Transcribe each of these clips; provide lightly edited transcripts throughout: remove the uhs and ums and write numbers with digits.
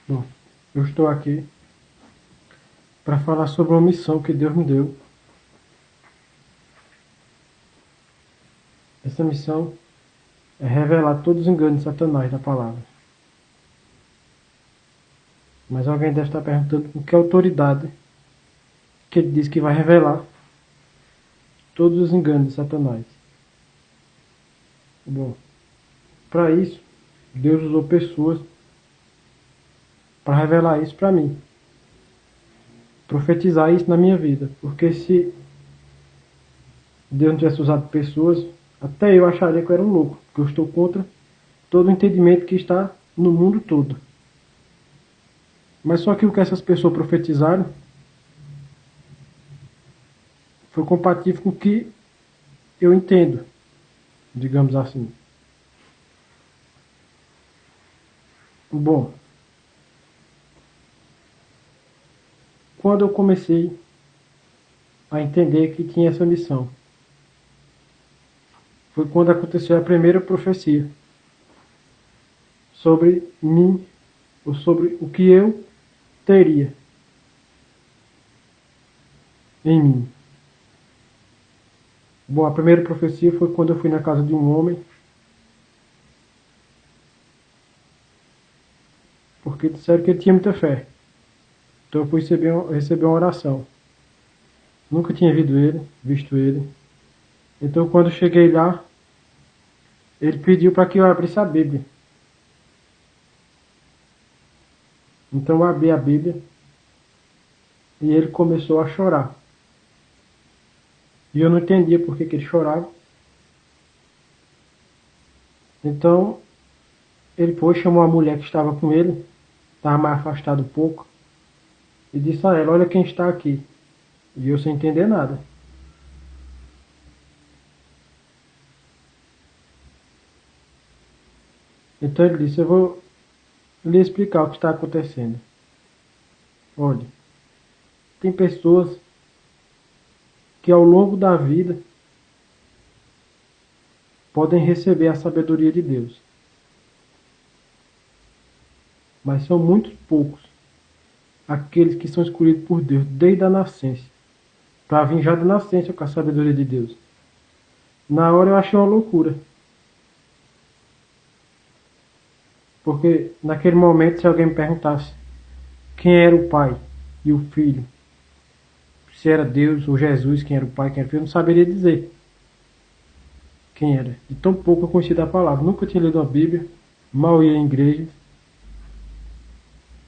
Bom, eu estou aqui para falar sobre uma missão que Deus me deu. Essa missão é revelar todos os enganos de Satanás da palavra. Mas alguém deve estar perguntando com que autoridade que ele diz que vai revelar todos os enganos de Satanás. Bom, para isso, Deus usou pessoas para revelar isso para mim. Profetizar isso na minha vida. Porque se Deus não tivesse usado pessoas, até eu acharia que eu era um louco. Porque eu estou contra todo o entendimento que está no mundo todo. Mas só que o que essas pessoas profetizaram foi compatível com o que eu entendo, digamos assim. Bom, quando eu comecei a entender que tinha essa missão, foi quando aconteceu a primeira profecia sobre mim, ou sobre o que eu teria em mim. Bom, a primeira profecia foi quando eu fui na casa de um homem, porque disseram que ele tinha muita fé. Então eu fui receber uma oração. Nunca tinha visto ele. Então quando eu cheguei lá, ele pediu para que eu abrisse a Bíblia. Então eu abri a Bíblia e ele começou a chorar. E eu não entendia por que ele chorava. Então ele foi, chamou a mulher que estava com ele, estava mais afastado um pouco, e disse a ela: olha quem está aqui. E eu sem entender nada. Então ele disse: eu vou lhe explicar o que está acontecendo. Olha, tem pessoas que ao longo da vida podem receber a sabedoria de Deus. Mas são muito poucos aqueles que são escolhidos por Deus desde a nascença, para vir já da nascença com a sabedoria de Deus. Na hora eu achei uma loucura. Porque naquele momento, se alguém me perguntasse quem era o pai e o filho, se era Deus ou Jesus, quem era o pai, quem era o filho, eu não saberia dizer quem era. De tão pouco eu conhecia da palavra. Nunca tinha lido a Bíblia, mal ia em igreja.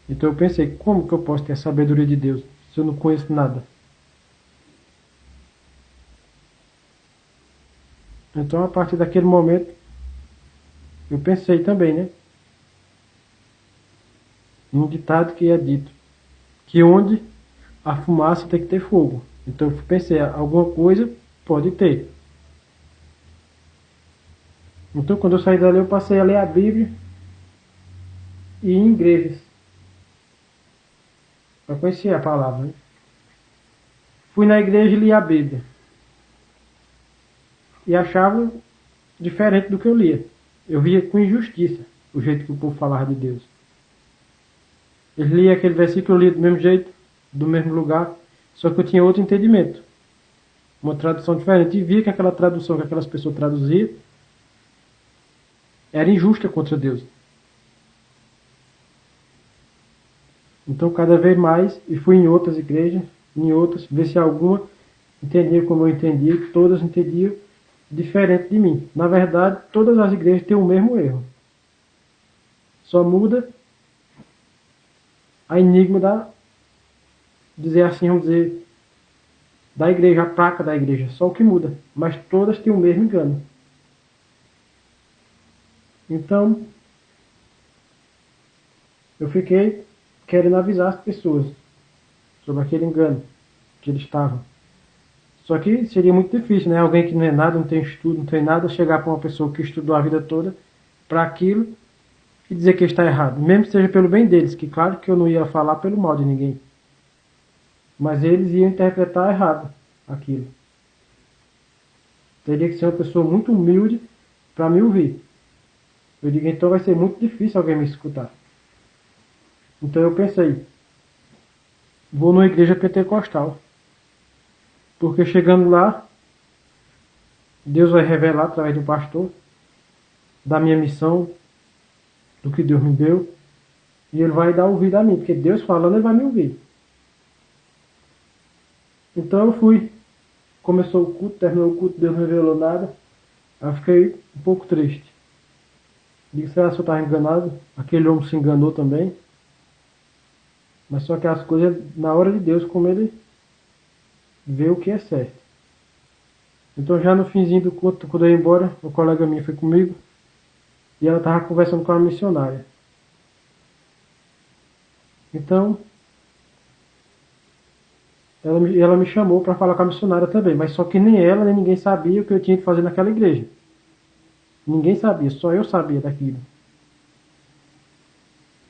Então eu pensei: como que eu posso ter a sabedoria de Deus se eu não conheço nada? Então a partir daquele momento eu pensei também, né? Num ditado que é dito que onde a fumaça tem que ter fogo. Então eu pensei: alguma coisa pode ter. Então quando eu saí dali eu passei a ler a Bíblia e ir em igrejas para conhecer a palavra, né? Fui na igreja e li a Bíblia. E achava diferente do que eu lia. Eu via com injustiça o jeito que o povo falava de Deus. Eles liam aquele versículo, eu lia do mesmo jeito, do mesmo lugar, só que eu tinha outro entendimento. Uma tradução diferente. E via que aquela tradução que aquelas pessoas traduziam era injusta contra Deus. Então cada vez mais, e fui em outras igrejas, em outras, ver se alguma entendia como eu entendia, e todas entendiam diferente de mim. Na verdade, todas as igrejas têm o mesmo erro. Só muda a enigma da, dizer assim, vamos dizer, da igreja, a placa da igreja, só o que muda. Mas todas têm o mesmo engano. Então, eu fiquei querendo avisar as pessoas sobre aquele engano que eles estavam. Só que seria muito difícil, né? Alguém que não é nada, não tem estudo, não tem nada, chegar para uma pessoa que estudou a vida toda para aquilo e dizer que está errado. Mesmo que seja pelo bem deles, que claro que eu não ia falar pelo mal de ninguém. Mas eles iam interpretar errado aquilo. Teria que ser uma pessoa muito humilde para me ouvir. Eu digo: então vai ser muito difícil alguém me escutar. Então eu pensei, vou numa igreja pentecostal, porque chegando lá, Deus vai revelar através do pastor, da minha missão, do que Deus me deu, e ele vai dar ouvido a mim, porque Deus falando, ele vai me ouvir. Então eu fui, começou o culto, terminou o culto, Deus não revelou nada, aí eu fiquei um pouco triste. Digo, será que eu estava enganado? Aquele homem se enganou também. Mas só que as coisas, na hora de Deus, como ele vê o que é certo. Então já no finzinho do culto, quando eu ia embora, uma colega minha foi comigo, e ela estava conversando com a missionária. Então, ela me chamou para falar com a missionária também, mas só que nem ela, nem ninguém sabia o que eu tinha que fazer naquela igreja. Ninguém sabia, só eu sabia daquilo.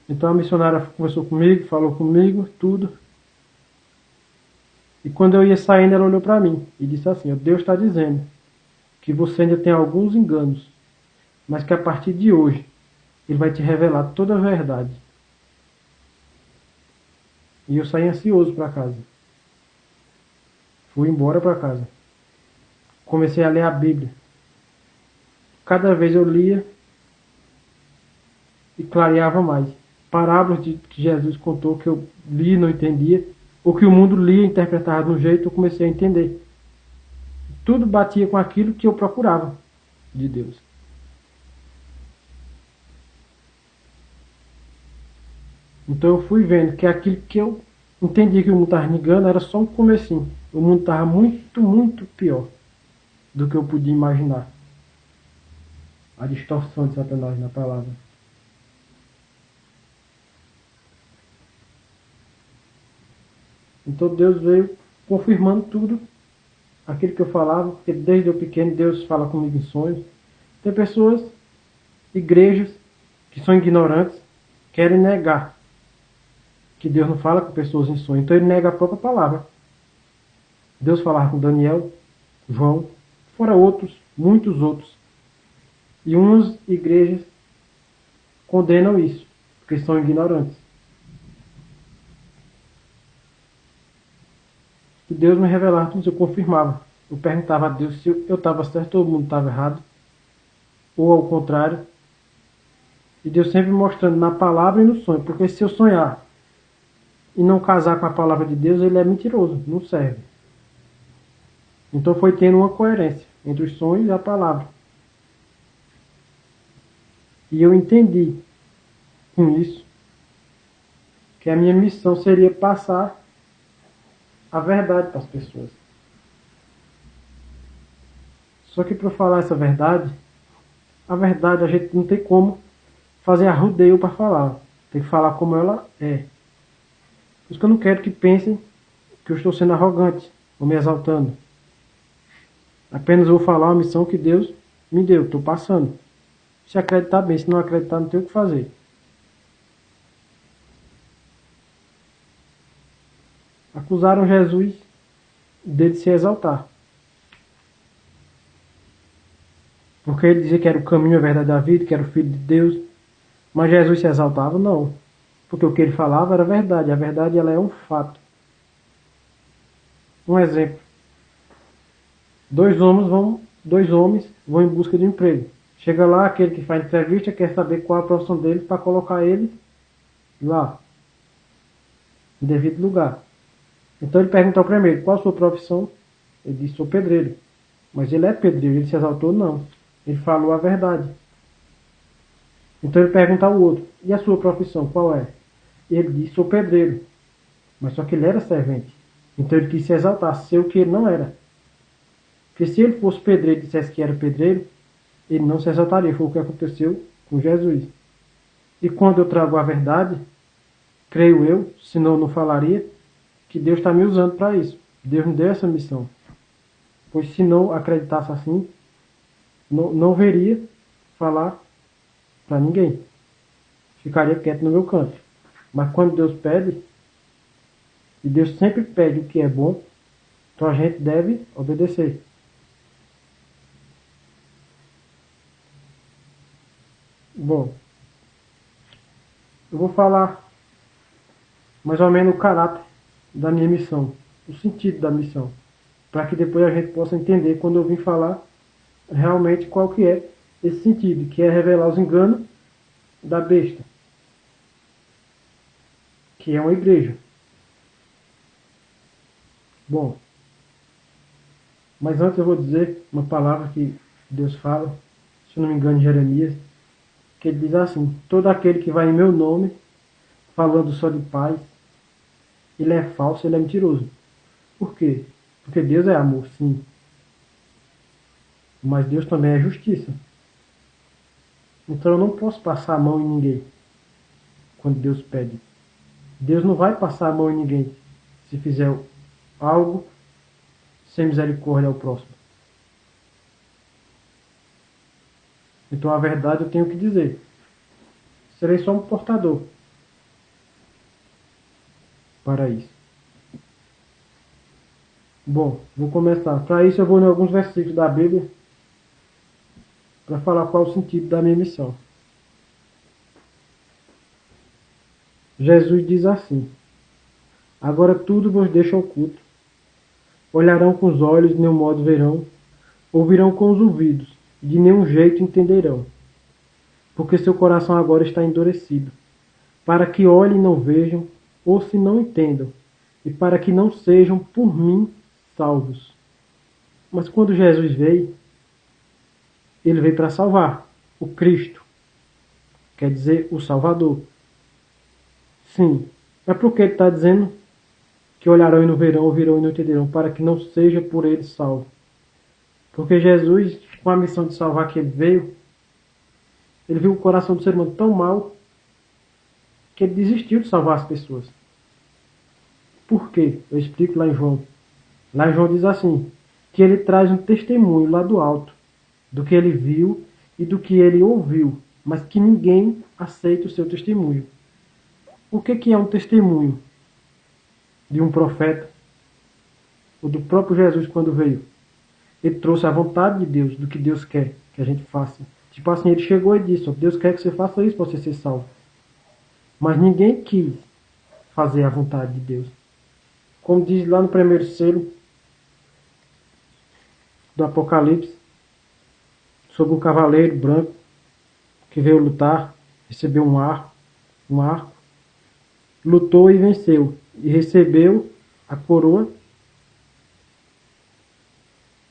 Então a missionária conversou comigo, falou comigo, tudo. E quando eu ia saindo, ela olhou para mim e disse assim: Deus está dizendo que você ainda tem alguns enganos, mas que a partir de hoje Ele vai te revelar toda a verdade. E eu saí ansioso para casa. Fui embora para casa. Comecei a ler a Bíblia. Cada vez eu lia e clareava mais. Parábolas que Jesus contou que eu li e não entendia, ou que o mundo lia e interpretava de um jeito, eu comecei a entender. Tudo batia com aquilo que eu procurava de Deus. Então eu fui vendo que aquilo que eu entendi que o mundo estava me enganando era só um comecinho. O mundo estava muito, muito pior do que eu podia imaginar. A distorção de Satanás na palavra. Então Deus veio confirmando tudo aquilo que eu falava, porque desde eu pequeno Deus fala comigo em sonhos. Tem pessoas, igrejas, que são ignorantes, querem negar que Deus não fala com pessoas em sonhos. Então ele nega a própria palavra. Deus falava com Daniel, João, fora outros, muitos outros. E umas igrejas condenam isso, porque são ignorantes. E Deus me revelava tudo isso, eu confirmava. Eu perguntava a Deus se eu estava certo ou o mundo estava errado, ou ao contrário. E Deus sempre mostrando na palavra e no sonho, porque se eu sonhar e não casar com a palavra de Deus, ele é mentiroso, não serve. Então foi tendo uma coerência entre os sonhos e a palavra. E eu entendi com isso que a minha missão seria passar a verdade para as pessoas. Só que para falar essa verdade, a verdade a gente não tem como fazer arrudeio para falar. Tem que falar como ela é. Por isso que eu não quero que pensem que eu estou sendo arrogante ou me exaltando. Apenas vou falar uma missão que Deus me deu, estou passando. Se acreditar bem, se não acreditar, não tem o que fazer. Acusaram Jesus dele se exaltar. Porque ele dizia que era o caminho, a verdade da vida, que era o Filho de Deus. Mas Jesus se exaltava? Não. Porque o que ele falava era verdade. A verdade ela é um fato. Um exemplo. Dois homens vão em busca de um emprego. Chega lá, aquele que faz entrevista quer saber qual a profissão dele para colocar ele lá, no devido lugar. Então ele pergunta ao primeiro, qual a sua profissão? Ele disse, sou pedreiro. Mas ele é pedreiro, ele se exaltou? Não. Ele falou a verdade. Então ele pergunta ao outro, e a sua profissão, qual é? Ele disse, sou pedreiro. Mas só que ele era servente. Então ele quis se exaltar, ser o que ele não era. Porque se ele fosse pedreiro e dissesse que era pedreiro, ele não se exaltaria. Foi o que aconteceu com Jesus. E quando eu trago a verdade, creio eu, senão eu não falaria, que Deus está me usando para isso. Deus me deu essa missão. Pois se não acreditasse assim, não veria falar para ninguém. Ficaria quieto no meu canto. Mas quando Deus pede, e Deus sempre pede o que é bom, então a gente deve obedecer. Bom, eu vou falar mais ou menos o caráter da minha missão, o sentido da missão, para que depois a gente possa entender quando eu vim falar realmente qual que é esse sentido, que é revelar os enganos da besta, que é uma igreja. Bom, mas antes eu vou dizer uma palavra que Deus fala, se não me engano, em Jeremias, que ele diz assim: todo aquele que vai em meu nome, falando só de paz, ele é falso, ele é mentiroso. Por quê? Porque Deus é amor, sim. Mas Deus também é justiça. Então eu não posso passar a mão em ninguém quando Deus pede. Deus não vai passar a mão em ninguém se fizer algo sem misericórdia ao próximo. Então a verdade eu tenho que dizer. Serei só um portador para isso. Bom, vou começar. Para isso eu vou em alguns versículos da Bíblia para falar qual é o sentido da minha missão. Jesus diz assim: agora tudo vos deixa oculto. Olharão com os olhos, de nenhum modo verão, ouvirão com os ouvidos, de nenhum jeito entenderão, porque seu coração agora está endurecido, para que olhem e não vejam, ouçam e não entendam, e para que não sejam por mim salvos. Mas quando Jesus veio, ele veio para salvar o Cristo, quer dizer, o Salvador. Sim, é porque ele está dizendo que olharão e não verão, ouvirão e não entenderão, para que não seja por ele salvo. Porque Jesus, com a missão de salvar que ele veio, ele viu o coração do ser humano tão mal que ele desistiu de salvar as pessoas. Por quê? Eu explico lá em João. Lá em João diz assim, que ele traz um testemunho lá do alto, do que ele viu e do que ele ouviu, mas que ninguém aceita o seu testemunho. O que é um testemunho de um profeta? Ou do próprio Jesus quando veio? Ele trouxe a vontade de Deus, do que Deus quer que a gente faça. Tipo assim, ele chegou e disse, Deus quer que você faça isso para você ser salvo. Mas ninguém quis fazer a vontade de Deus. Como diz lá no primeiro selo do Apocalipse, sobre um cavaleiro branco que veio lutar, recebeu um arco, lutou e venceu, e recebeu a coroa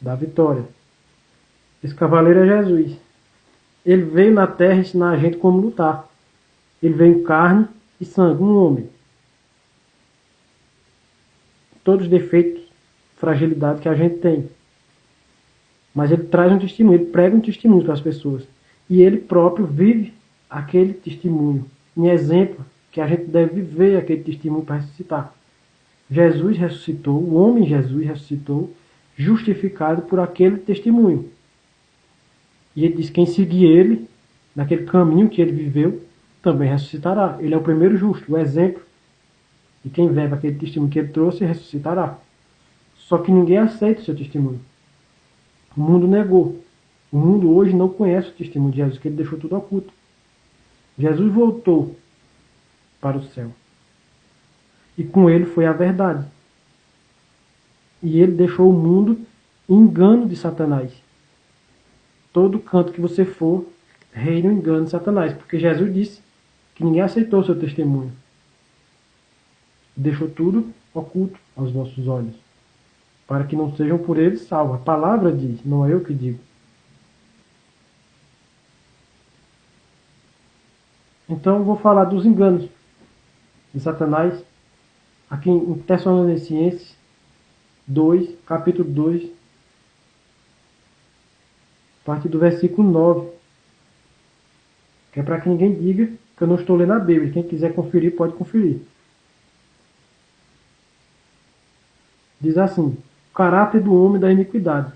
da vitória. Esse cavaleiro é Jesus. Ele veio na terra ensinar a gente como lutar. Ele veio em carne e sangue, um homem. Todos os defeitos, fragilidade que a gente tem. Mas ele traz um testemunho, ele prega um testemunho para as pessoas. E ele próprio vive aquele testemunho. Em exemplo, que a gente deve viver aquele testemunho para ressuscitar. Jesus ressuscitou, o homem Jesus ressuscitou, justificado por aquele testemunho. E ele diz que quem seguir ele, naquele caminho que ele viveu, também ressuscitará. Ele é o primeiro justo, o exemplo. E quem vive aquele testemunho que ele trouxe, ressuscitará. Só que ninguém aceita o seu testemunho. O mundo negou. O mundo hoje não conhece o testemunho de Jesus, que ele deixou tudo oculto. Jesus voltou para o céu. E com ele foi a verdade. E ele deixou o mundo em engano de Satanás. Todo canto que você for, reina o engano de Satanás. Porque Jesus disse que ninguém aceitou o seu testemunho. Deixou tudo oculto aos nossos olhos, para que não sejam por ele salvos. A palavra diz, não é eu que digo. Então eu vou falar dos enganos de Satanás, aqui em Tessalonicenses 2, capítulo 2, a partir do versículo 9, que é para que ninguém diga que eu não estou lendo a Bíblia. Quem quiser conferir, pode conferir. Diz assim, o caráter do homem da iniquidade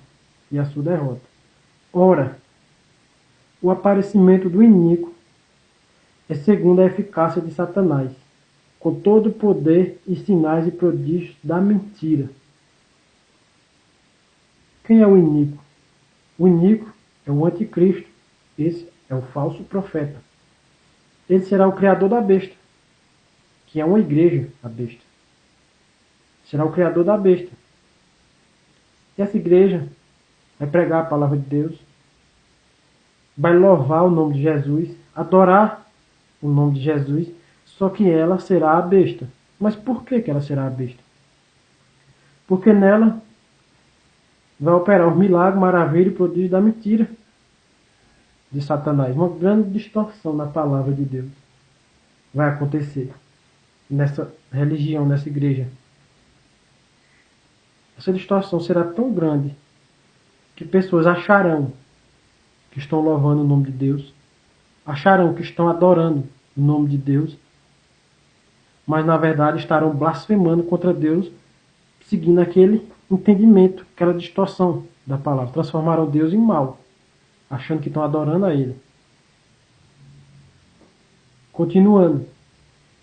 e a sua derrota. Ora, o aparecimento do iníquo é segundo a eficácia de Satanás, com todo o poder e sinais e prodígios da mentira. Quem é o iníquo? O iníquo é o anticristo. Esse é o falso profeta. Ele será o criador da besta. que é uma igreja, a besta. Será o criador da besta. E essa igreja vai pregar a palavra de Deus, vai louvar o nome de Jesus, adorar o nome de Jesus, só que ela será a besta. Mas por que ela será a besta? Porque nela vai operar os milagres, maravilha e prodígio da mentira de Satanás. Uma grande distorção na palavra de Deus vai acontecer nessa religião, nessa igreja. Essa distorção será tão grande que pessoas acharão que estão louvando o nome de Deus, acharão que estão adorando o nome de Deus, mas na verdade estarão blasfemando contra Deus, seguindo aquele entendimento, aquela distorção da palavra. Transformaram Deus em mal, achando que estão adorando a Ele. Continuando.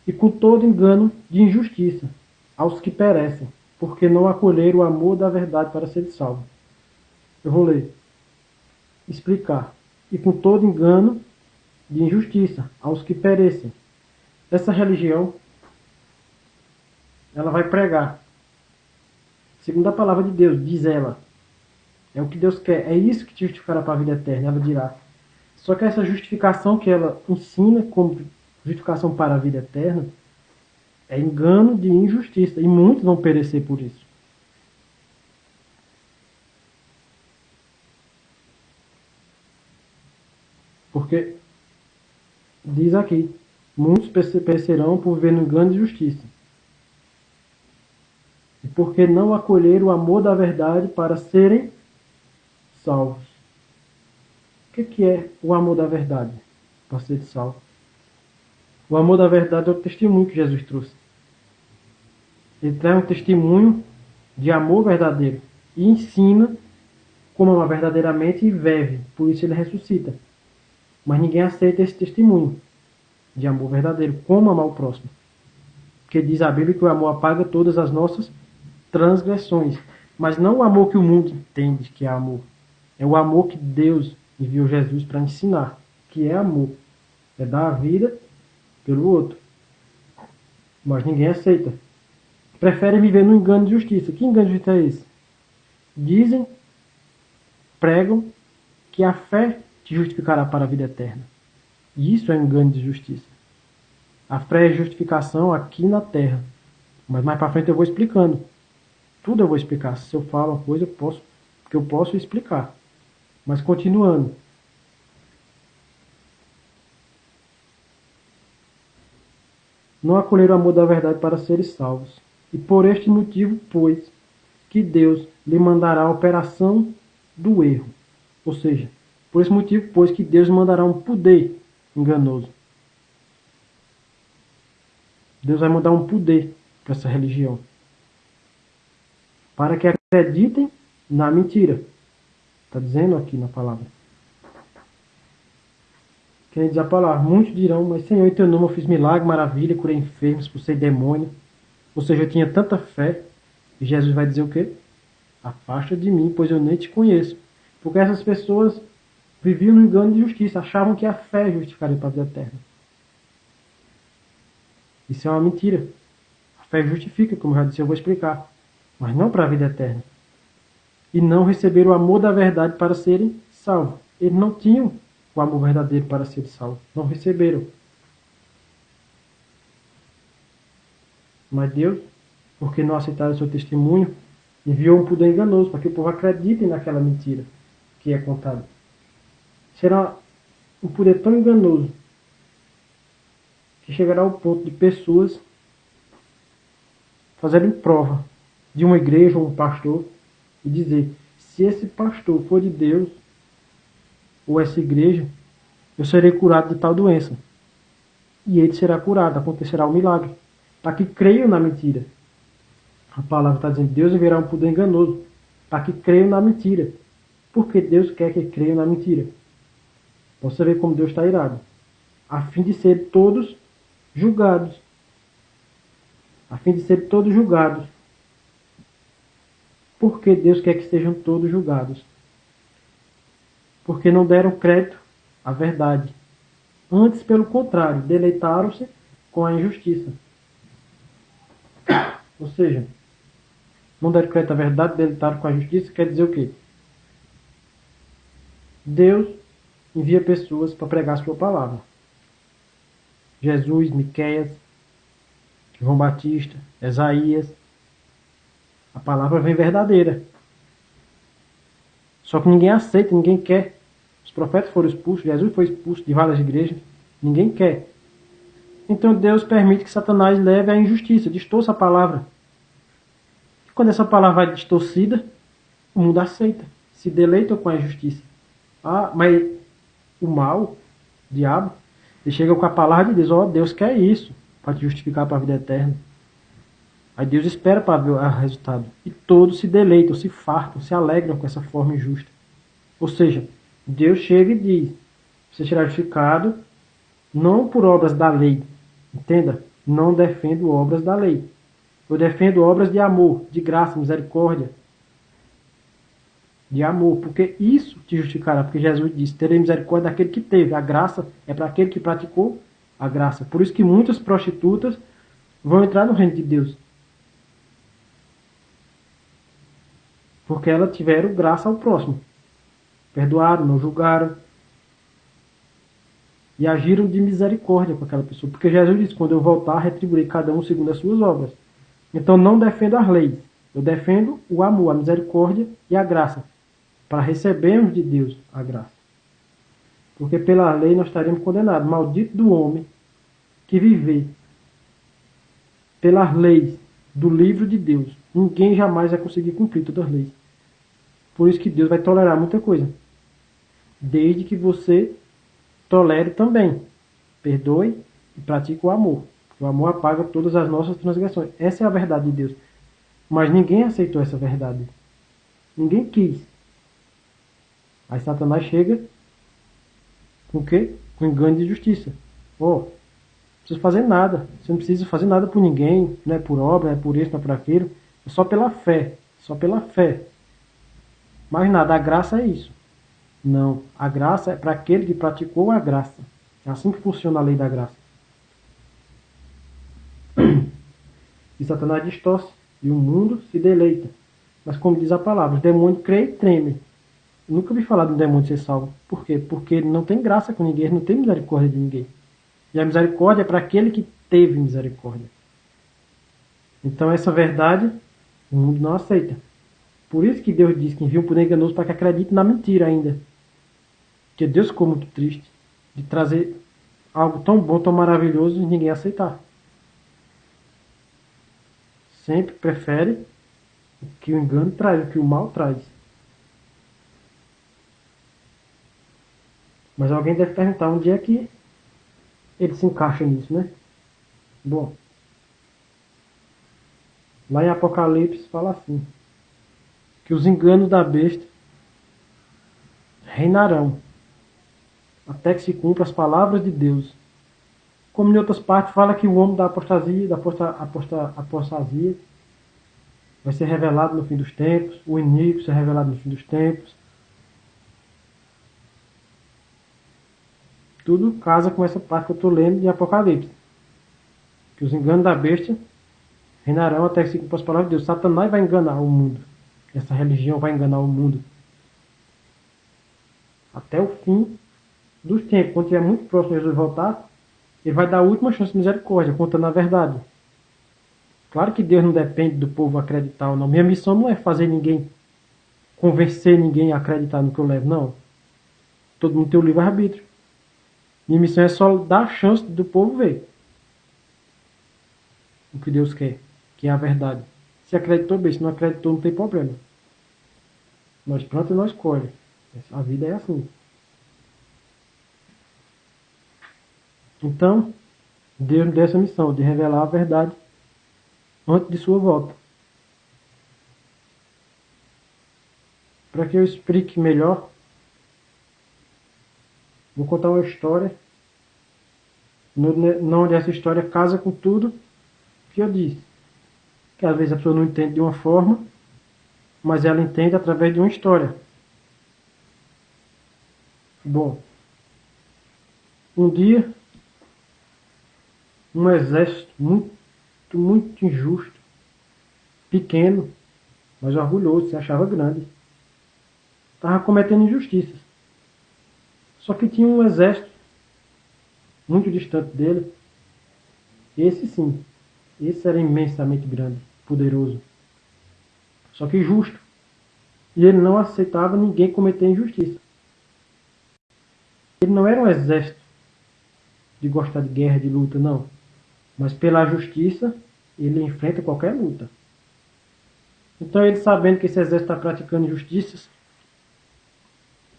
E com todo engano de injustiça aos que perecem, porque não acolheram o amor da verdade para serem salvos. Eu vou ler. Explicar. E com todo engano de injustiça aos que perecem. Essa religião, ela vai pregar, segundo a palavra de Deus, diz ela. É o que Deus quer. É isso que te justificará para a vida eterna, ela dirá. Só que essa justificação que ela ensina como justificação para a vida eterna é engano de injustiça. E muitos vão perecer por isso. Porque diz aqui, muitos perecerão por ver no engano de justiça. E porque não acolheram o amor da verdade para serem salvos. O que é o amor da verdade para ser salvo? O amor da verdade é o testemunho que Jesus trouxe. Ele traz um testemunho de amor verdadeiro e ensina como amar verdadeiramente e vive. Por isso ele ressuscita. Mas ninguém aceita esse testemunho de amor verdadeiro. Como amar o próximo? Porque diz a Bíblia que o amor apaga todas as nossas transgressões. Mas não o amor que o mundo entende que é amor. É o amor que Deus enviou Jesus para ensinar, que é amor. É dar a vida pelo outro. Mas ninguém aceita. Prefere viver no engano de justiça. Que engano de justiça é esse? Dizem, pregam que a fé te justificará para a vida eterna. E isso é um engano de justiça. A fé é justificação aqui na terra. Mas mais para frente eu vou explicando. Tudo eu vou explicar. Se eu falo uma coisa, eu posso explicar. Mas continuando. Não acolheram o amor da verdade para serem salvos. E por este motivo, pois, que Deus lhe mandará a operação do erro. Ou seja, por esse motivo, pois, que Deus mandará um poder enganoso. Deus vai mandar um poder para essa religião. Para que acreditem na mentira. Está dizendo aqui na palavra. Quem diz a palavra? Muitos dirão, mas Senhor, em teu nome eu fiz milagre, maravilha, curei enfermos, expulsei demônio. Ou seja, eu tinha tanta fé. E Jesus vai dizer o quê? Afasta de mim, pois eu nem te conheço. Porque essas pessoas viviam no engano de justiça, achavam que a fé justificaria para a vida eterna. Isso é uma mentira. A fé justifica, como eu já disse, eu vou explicar. Mas não para a vida eterna. E não receberam o amor da verdade para serem salvos. Eles não tinham o amor verdadeiro para serem salvos. Não receberam. Mas Deus, porque não aceitaram o seu testemunho, enviou um poder enganoso para que o povo acredite naquela mentira que é contada. Será um poder tão enganoso que chegará ao ponto de pessoas fazerem prova de uma igreja ou um pastor e dizer: se esse pastor for de Deus ou essa igreja, eu serei curado de tal doença. E ele será curado, acontecerá um milagre. Para que creiam na mentira. A palavra está dizendo: Deus enviará um poder enganoso para que creiam na mentira. Porque Deus quer que creiam na mentira. Então você vê como Deus está irado. A fim de ser todos julgados. A fim de ser todos julgados. Por que Deus quer que sejam todos julgados? Porque não deram crédito à verdade. Antes, pelo contrário, deleitaram-se com a injustiça. Ou seja, não deram crédito à verdade, delitaram com a justiça, quer dizer o quê? Deus envia pessoas para pregar a sua palavra. Jesus, Miqueias, João Batista, Isaías. A palavra vem verdadeira. Só que ninguém aceita, ninguém quer. Os profetas foram expulsos, Jesus foi expulso de várias igrejas. Ninguém quer. Então Deus permite que Satanás leve à injustiça, distorça a palavra. E quando essa palavra vai distorcida, o mundo aceita, se deleita com a injustiça. Ah, mas o mal, o diabo, ele chega com a palavra e diz: ó, Deus quer isso, para te justificar para a vida eterna. Aí Deus espera para ver o resultado. E todos se deleitam, se fartam, se alegram com essa forma injusta. Ou seja, Deus chega e diz: você será justificado não por obras da lei. Entenda? Não defendo obras da lei. Eu defendo obras de amor, de graça, misericórdia. De amor, porque isso te justificará. Porque Jesus disse: terei misericórdia daquele que teve. A graça é para aquele que praticou a graça. Por isso que muitas prostitutas vão entrar no reino de Deus. Porque elas tiveram graça ao próximo. Perdoaram, não julgaram. E agiram de misericórdia com aquela pessoa. Porque Jesus disse: quando eu voltar, retribuirei cada um segundo as suas obras. Então não defendo as leis. Eu defendo o amor, a misericórdia e a graça. Para recebermos de Deus a graça. Porque pela lei nós estaremos condenados. Maldito do homem que viver pelas leis do livro de Deus. Ninguém jamais vai conseguir cumprir todas as leis. Por isso que Deus vai tolerar muita coisa. Desde que você tolere também. Perdoe e pratique o amor. O amor apaga todas as nossas transgressões. Essa é a verdade de Deus. Mas ninguém aceitou essa verdade. Ninguém quis. Aí Satanás chega com o quê? Com engano de justiça. Não precisa fazer nada. Você não precisa fazer nada por ninguém. Não é por obra, não é por isso, não é por aquilo. É só pela fé. Só pela fé. Mas nada, a graça é isso. Não, a graça é para aquele que praticou a graça. É assim que funciona a lei da graça. E Satanás distorce, e o mundo se deleita. Mas como diz a palavra, os demônios creem e tremem. Eu nunca ouvi falar de um demônio ser salvo. Por quê? Porque ele não tem graça com ninguém, ele não tem misericórdia de ninguém. E a misericórdia é para aquele que teve misericórdia. Então essa verdade o mundo não aceita. Por isso que Deus diz que envia um poder enganoso para que acredite na mentira ainda. Porque Deus ficou muito triste de trazer algo tão bom, tão maravilhoso e ninguém aceitar. Sempre prefere o que o engano traz, o que o mal traz. Mas alguém deve perguntar onde é que ele se encaixa nisso, né? Bom, lá em Apocalipse fala assim, que os enganos da besta reinarão até que se cumpra as palavras de Deus. Como em outras partes fala que o homem da apostasia, apostasia vai ser revelado no fim dos tempos, o inimigo ser revelado no fim dos tempos. Tudo casa com essa parte que eu estou lendo de Apocalipse. Que os enganos da besta reinarão até que se cumpra as palavras de Deus. Satanás vai enganar o mundo. Essa religião vai enganar o mundo. Até o fim dos tempos. Quando estiver muito próximo de Jesus voltar, ele vai dar a última chance de misericórdia, contando a verdade. Claro que Deus não depende do povo acreditar ou não. Minha missão não é fazer ninguém, convencer ninguém a acreditar no que eu levo, não. Todo mundo tem o livre-arbítrio. Minha missão é só dar a chance do povo ver o que Deus quer, que é a verdade. Se acreditou bem, se não acreditou não tem problema. Nós plantamos e nós colhe. A vida é assim. Então, Deus me deu essa missão de revelar a verdade antes de sua volta. Para que eu explique melhor, vou contar uma história, onde essa história casa com tudo que eu disse. Que às vezes a pessoa não entende de uma forma, mas ela entende através de uma história. Bom, um dia, um exército muito injusto pequeno, mas orgulhoso, se achava grande. Estava cometendo injustiças. Só que tinha um exército muito distante dele. Esse sim, esse era imensamente grande, poderoso, só que justo. E ele não aceitava ninguém cometer injustiça. Ele não era um exército de gostar de guerra, de luta, não. Mas pela justiça, ele enfrenta qualquer luta. Então ele, sabendo que esse exército está praticando injustiças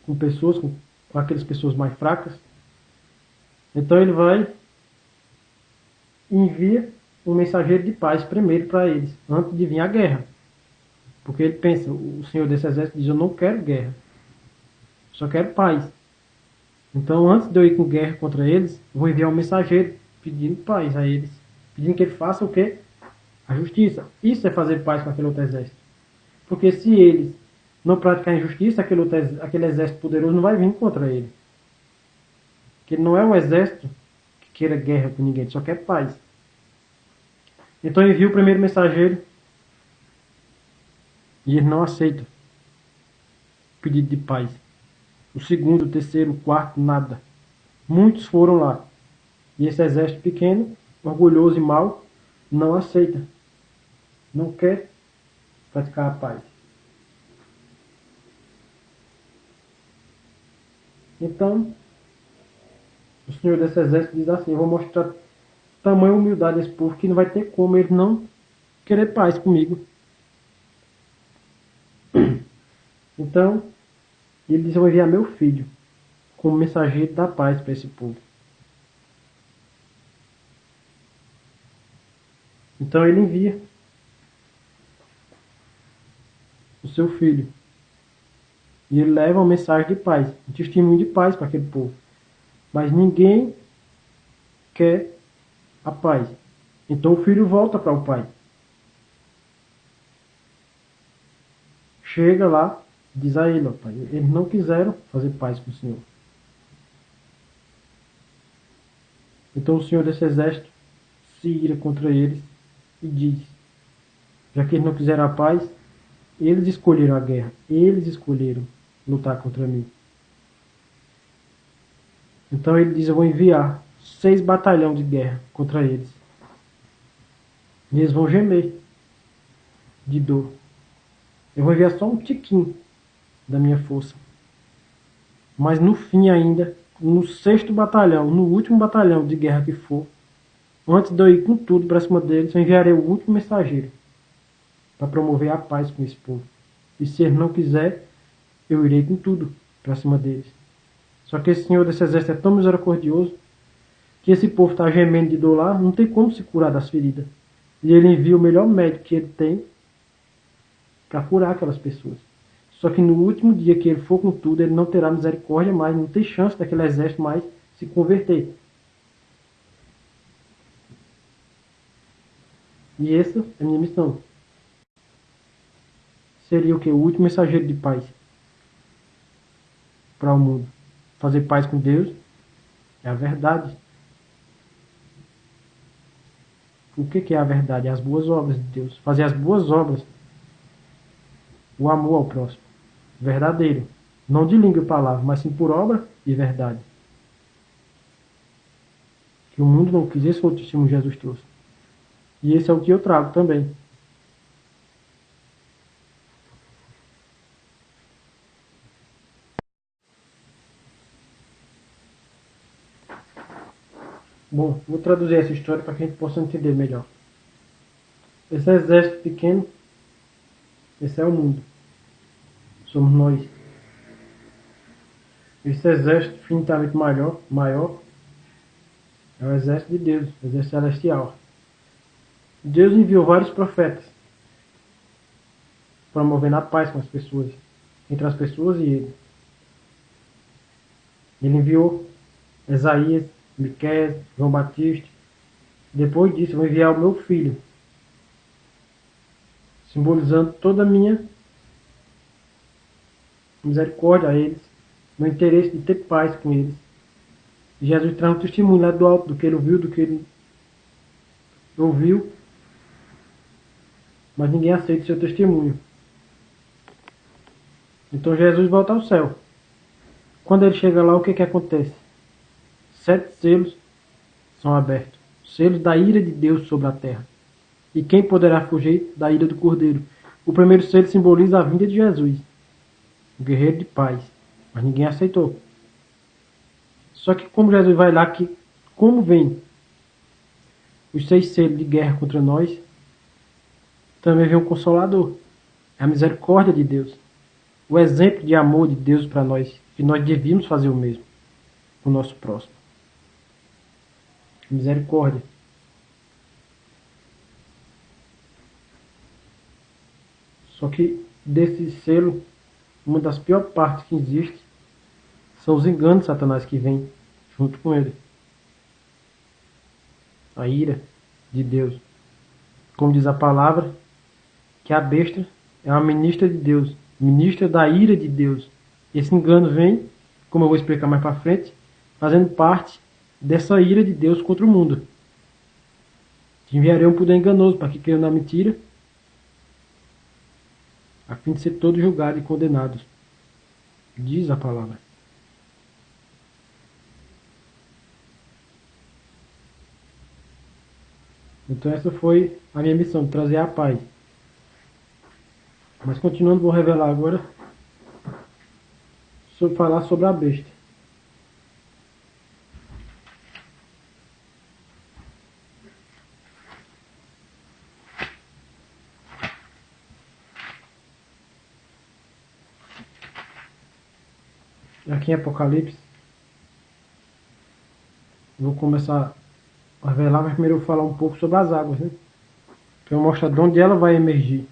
com pessoas, com aquelas pessoas mais fracas, então ele vai e envia um mensageiro de paz primeiro para eles, antes de vir a guerra. Porque ele pensa, o senhor desse exército diz, eu não quero guerra, só quero paz. Então, antes de eu ir com guerra contra eles, eu vou enviar um mensageiro pedindo paz a eles. Pedindo que ele faça o quê? A justiça. Isso é fazer paz com aquele outro exército. Porque se eles não praticarem justiça, aquele exército poderoso não vai vir contra ele. Porque ele não é um exército que queira guerra com ninguém, ele só quer paz. Então envia o primeiro mensageiro e ele não aceita o pedido de paz. O segundo, o terceiro, o quarto, nada. Muitos foram lá. E esse exército pequeno, orgulhoso e mau, não aceita. Não quer praticar a paz. Então, o senhor desse exército diz assim, eu vou mostrar tamanha humildade desse povo que não vai ter como ele não querer paz comigo. Então, ele diz, eu vou enviar meu filho como mensageiro da paz para esse povo. Então ele envia o seu filho. E ele leva uma mensagem de paz, um testemunho de paz para aquele povo. Mas ninguém quer a paz. Então o filho volta para o pai. Chega lá, diz a ele, ó pai, eles não quiseram fazer paz com o Senhor. Então o Senhor desse exército se ira contra eles e diz, já que eles não quiseram a paz, eles escolheram a guerra, eles escolheram lutar contra mim. Então ele diz, eu vou enviar 6 batalhões de guerra contra eles. E eles vão gemer de dor. Eu vou enviar só um tiquinho da minha força. Mas no fim ainda, no 6º batalhão, no último batalhão de guerra que for, antes de eu ir com tudo para cima deles, eu enviarei o último mensageiro para promover a paz com esse povo. E se ele não quiser, eu irei com tudo para cima deles. Só que esse senhor desse exército é tão misericordioso que esse povo está gemendo de dor lá, não tem como se curar das feridas. E ele envia o melhor médico que ele tem para curar aquelas pessoas. Só que no último dia que ele for com tudo, ele não terá misericórdia mais, não tem chance daquele exército mais se converter. E essa é a minha missão. Seria o que? O último mensageiro de paz para o mundo. Fazer paz com Deus é a verdade. O que é a verdade? As boas obras de Deus. Fazer as boas obras. O amor ao próximo. Verdadeiro. Não de língua e palavra, mas sim por obra e verdade. Que o mundo não quis, esse foi o testemunho que Jesus trouxe. E esse é o que eu trago também. Bom, vou traduzir essa história para que a gente possa entender melhor. Esse exército pequeno, esse é o mundo. Somos nós. Esse exército infinitamente maior é o exército de Deus, o exército celestial. Deus enviou vários profetas promovendo a paz com as pessoas, entre as pessoas e ele. Ele enviou Isaías, Miqueias, João Batista. Depois disso, eu vou enviar o meu filho, simbolizando toda a minha misericórdia a eles, meu interesse de ter paz com eles. E Jesus traz um testemunho lá do alto do que ele ouviu, do que ele ouviu. mas ninguém aceita o seu testemunho. Então Jesus volta ao céu. Quando ele chega lá, o que acontece? 7 selos são abertos. Selos da ira de Deus sobre a terra. E quem poderá fugir da ira do Cordeiro? O primeiro selo simboliza a vinda de Jesus, o guerreiro de paz. Mas ninguém aceitou. Só que como Jesus vai lá, como vem os 6 selos de guerra contra nós, também vem o Consolador. É a misericórdia de Deus. O exemplo de amor de Deus para nós. Que nós devíamos fazer o mesmo com o nosso próximo. Misericórdia. Só que desse selo, uma das piores partes que existe são os enganos de Satanás que vêm junto com ele. A ira de Deus. Como diz a palavra, que a besta é uma ministra de Deus, ministra da ira de Deus. Esse engano vem, como eu vou explicar mais para frente, fazendo parte dessa ira de Deus contra o mundo. Enviarei um poder enganoso para que creiam na mentira, a fim de ser todos julgados e condenados. Diz a palavra. Então essa foi a minha missão, trazer a paz. Mas continuando, vou revelar agora falar sobre a besta. Aqui em Apocalipse, vou começar a revelar, mas primeiro eu vou falar um pouco sobre as águas, né? Para eu mostrar de onde ela vai emergir.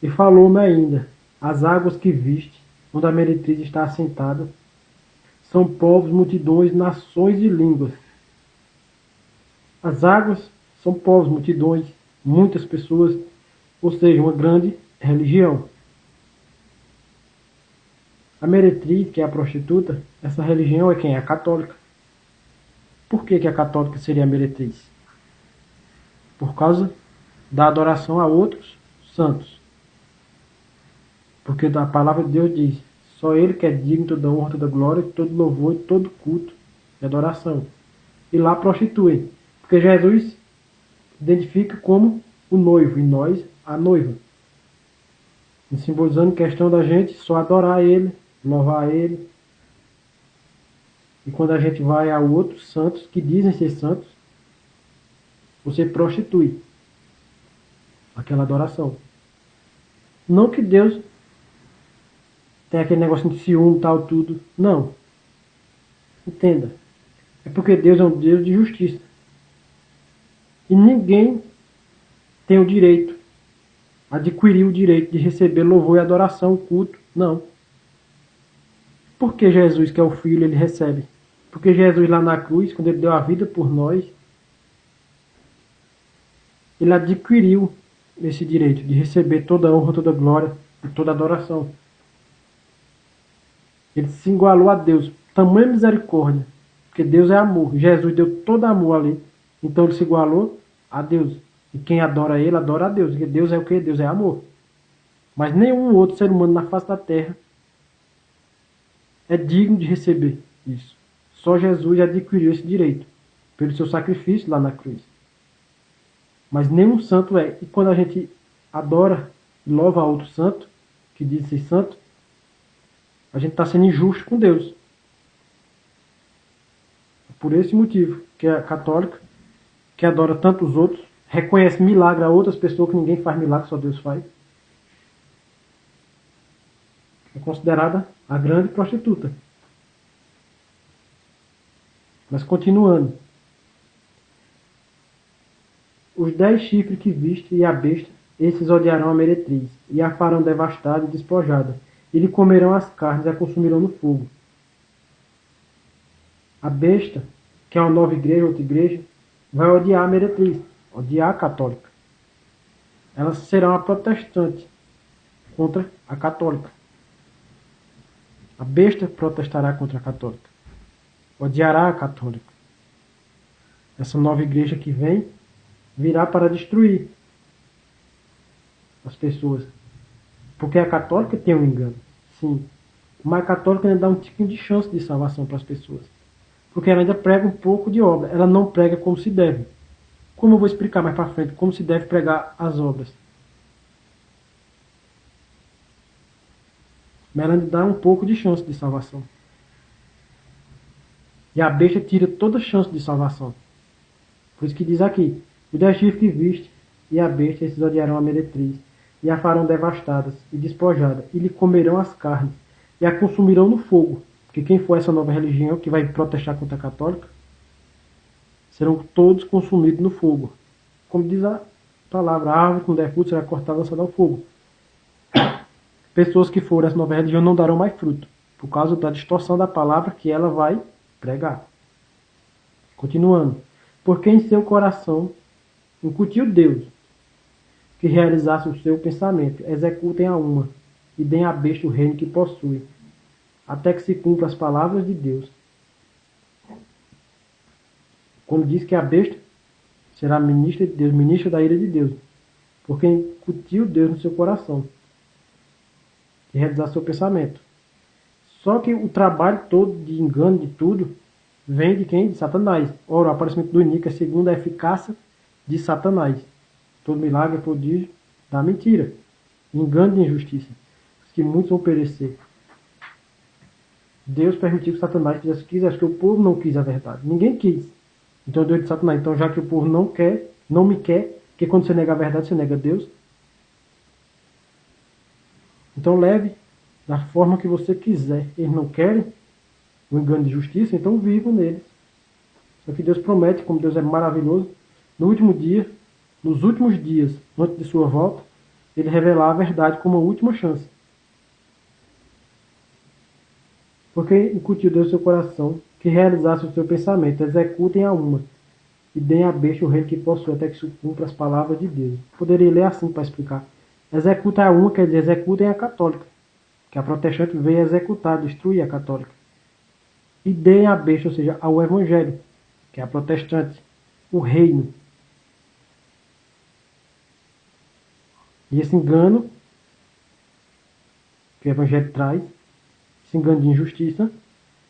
E falou-me ainda, as águas que viste, onde a meretriz está assentada, são povos, multidões, nações e línguas. As águas são povos, multidões, muitas pessoas, ou seja, uma grande religião. A meretriz, que é a prostituta, essa religião é quem? É a católica. Por que a católica seria a meretriz? Por causa da adoração a outros santos. Porque a palavra de Deus diz, só Ele que é digno de toda honra, toda glória, todo louvor e todo culto e adoração. E lá prostituem. Porque Jesus identifica como o noivo e nós a noiva. E simbolizando a questão da gente só adorar Ele, louvar Ele. E quando a gente vai a outros santos que dizem ser santos, você prostitui aquela adoração. Não que Deus tenha aquele negócio de ciúme, tal, tudo. Não. Entenda. É porque Deus é um Deus de justiça. E ninguém tem o direito, adquirir o direito de receber louvor e adoração, culto. Não. Porque Jesus, que é o Filho, ele recebe. Porque Jesus lá na cruz, quando ele deu a vida por nós, ele adquiriu esse direito de receber toda a honra, toda a glória e toda a adoração. Ele se igualou a Deus. Tamanha misericórdia. Porque Deus é amor. Jesus deu todo amor ali. Então ele se igualou a Deus. E quem adora ele, adora a Deus. Porque Deus é o que? Deus é amor. Mas nenhum outro ser humano na face da terra é digno de receber isso. Só Jesus adquiriu esse direito. Pelo seu sacrifício lá na cruz. Mas nenhum santo é. E quando a gente adora e louva a outro santo, que diz ser santo, a gente está sendo injusto com Deus. Por esse motivo, que é católica, que adora tanto os outros, reconhece milagre a outras pessoas que ninguém faz milagre, só Deus faz. É considerada a grande prostituta. Mas continuando. Os 10 chifres que viste e a besta, esses odiarão a meretriz, e a farão devastada e despojada. E lhe comerão as carnes e a consumirão no fogo. A besta, que é uma nova igreja, outra igreja, vai odiar a meretriz, odiar a católica. Ela será uma protestante contra a católica. A besta protestará contra a católica. Odiará a católica. essa nova igreja que vem virá para destruir as pessoas. Porque a católica tem um engano, sim. Mas a católica ainda dá um tiquinho de chance de salvação para as pessoas. Porque ela ainda prega um pouco de obra. Ela não prega como se deve. Como eu vou explicar mais para frente como se deve pregar as obras. Mas ela ainda dá um pouco de chance de salvação. E a besta tira toda chance de salvação. Por isso que diz aqui: os 10 chifres que viste, e a besta, esses odiarão a meretriz, e a farão devastadas e despojadas, e lhe comerão as carnes, e a consumirão no fogo. Porque quem for essa nova religião que vai protestar contra a católica, serão todos consumidos no fogo. Como diz a palavra, a árvore com der fruto será cortada e lançada ao fogo. Pessoas que forem essa nova religião não darão mais fruto, por causa da distorção da palavra que ela vai pregar. Continuando. Porque em seu coração incutiu Deus, que realizasse o seu pensamento, executem a uma, e deem à besta o reino que possui, até que se cumpra as palavras de Deus. Como diz que a besta será ministra de Deus, ministra da ira de Deus, porque incutiu Deus no seu coração, de realizar seu pensamento. Só que o trabalho todo de engano, de tudo, vem de quem? De Satanás. Ora, o aparecimento do inimigo é segundo a eficácia de Satanás. Todo milagre é prodígio da mentira, engano e injustiça, que muitos vão perecer. Deus permitiu que Satanás fizesse o que quisesse, porque o povo não quis a verdade. Ninguém quis. Então Deus de Satanás. Então, já que o povo não quer, não me quer, porque quando você nega a verdade, você nega Deus. Então leve da forma que você quiser. Eles não querem o engano de justiça, então vivam neles. Só que Deus promete, como Deus é maravilhoso, no último dia, nos últimos dias, antes de sua volta, Ele revelar a verdade como a última chance. Porque incutiu Deus seu coração, que realizasse o seu pensamento, executem a uma, e deem à besta o reino que possui, até que se cumpra as palavras de Deus. Poderia ler assim para explicar. Executem a uma, quer dizer, executem a católica, que a protestante veio executar, destruir a católica. E deem à besta, ou seja, ao evangelho, que é a protestante, o reino. E esse engano que o evangelho traz, esse engano de injustiça,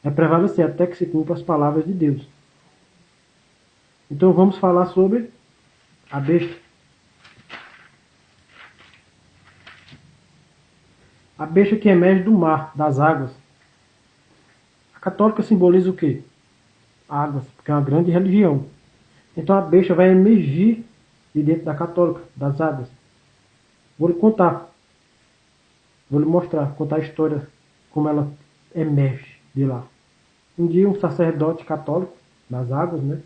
é prevalecer até que se cumpra as palavras de Deus. Então vamos falar sobre a besta. A besta que emerge do mar, das águas. A católica simboliza o quê? Águas, porque é uma grande religião. Então a besta vai emergir de dentro da católica, das águas. Vou lhe contar. Vou lhe mostrar, contar a história, como ela emerge de lá. Um dia um sacerdote católico, das águas, né?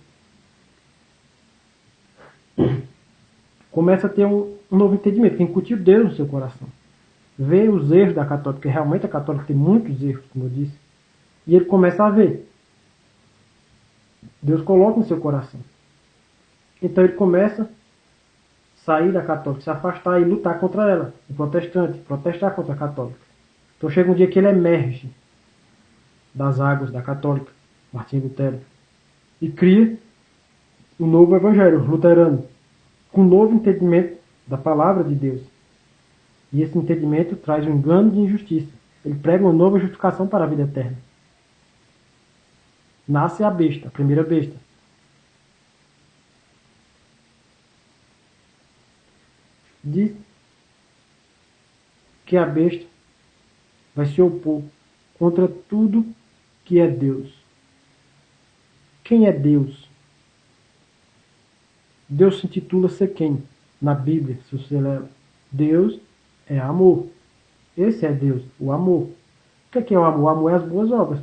Começa a ter um novo entendimento, que incutiu Deus no seu coração. Vê os erros da católica, porque realmente a católica tem muitos erros, como eu disse. E ele começa a ver. Deus coloca no seu coração. Então ele começa a sair da católica, se afastar e lutar contra ela, o protestante, protestar contra a católica. Então chega um dia que ele emerge das águas da católica, Martinho Lutero, e cria um novo evangelho luterano, com um novo entendimento da palavra de Deus. E esse entendimento traz um engano de injustiça. Ele prega uma nova justificação para a vida eterna. Nasce a besta, a primeira besta. Diz que a besta vai se opor contra tudo que é Deus. Quem é Deus? Deus se intitula ser quem? Na Bíblia, se você ler. Deus é amor. Esse é Deus, o amor. O que é o amor? O amor é as boas obras.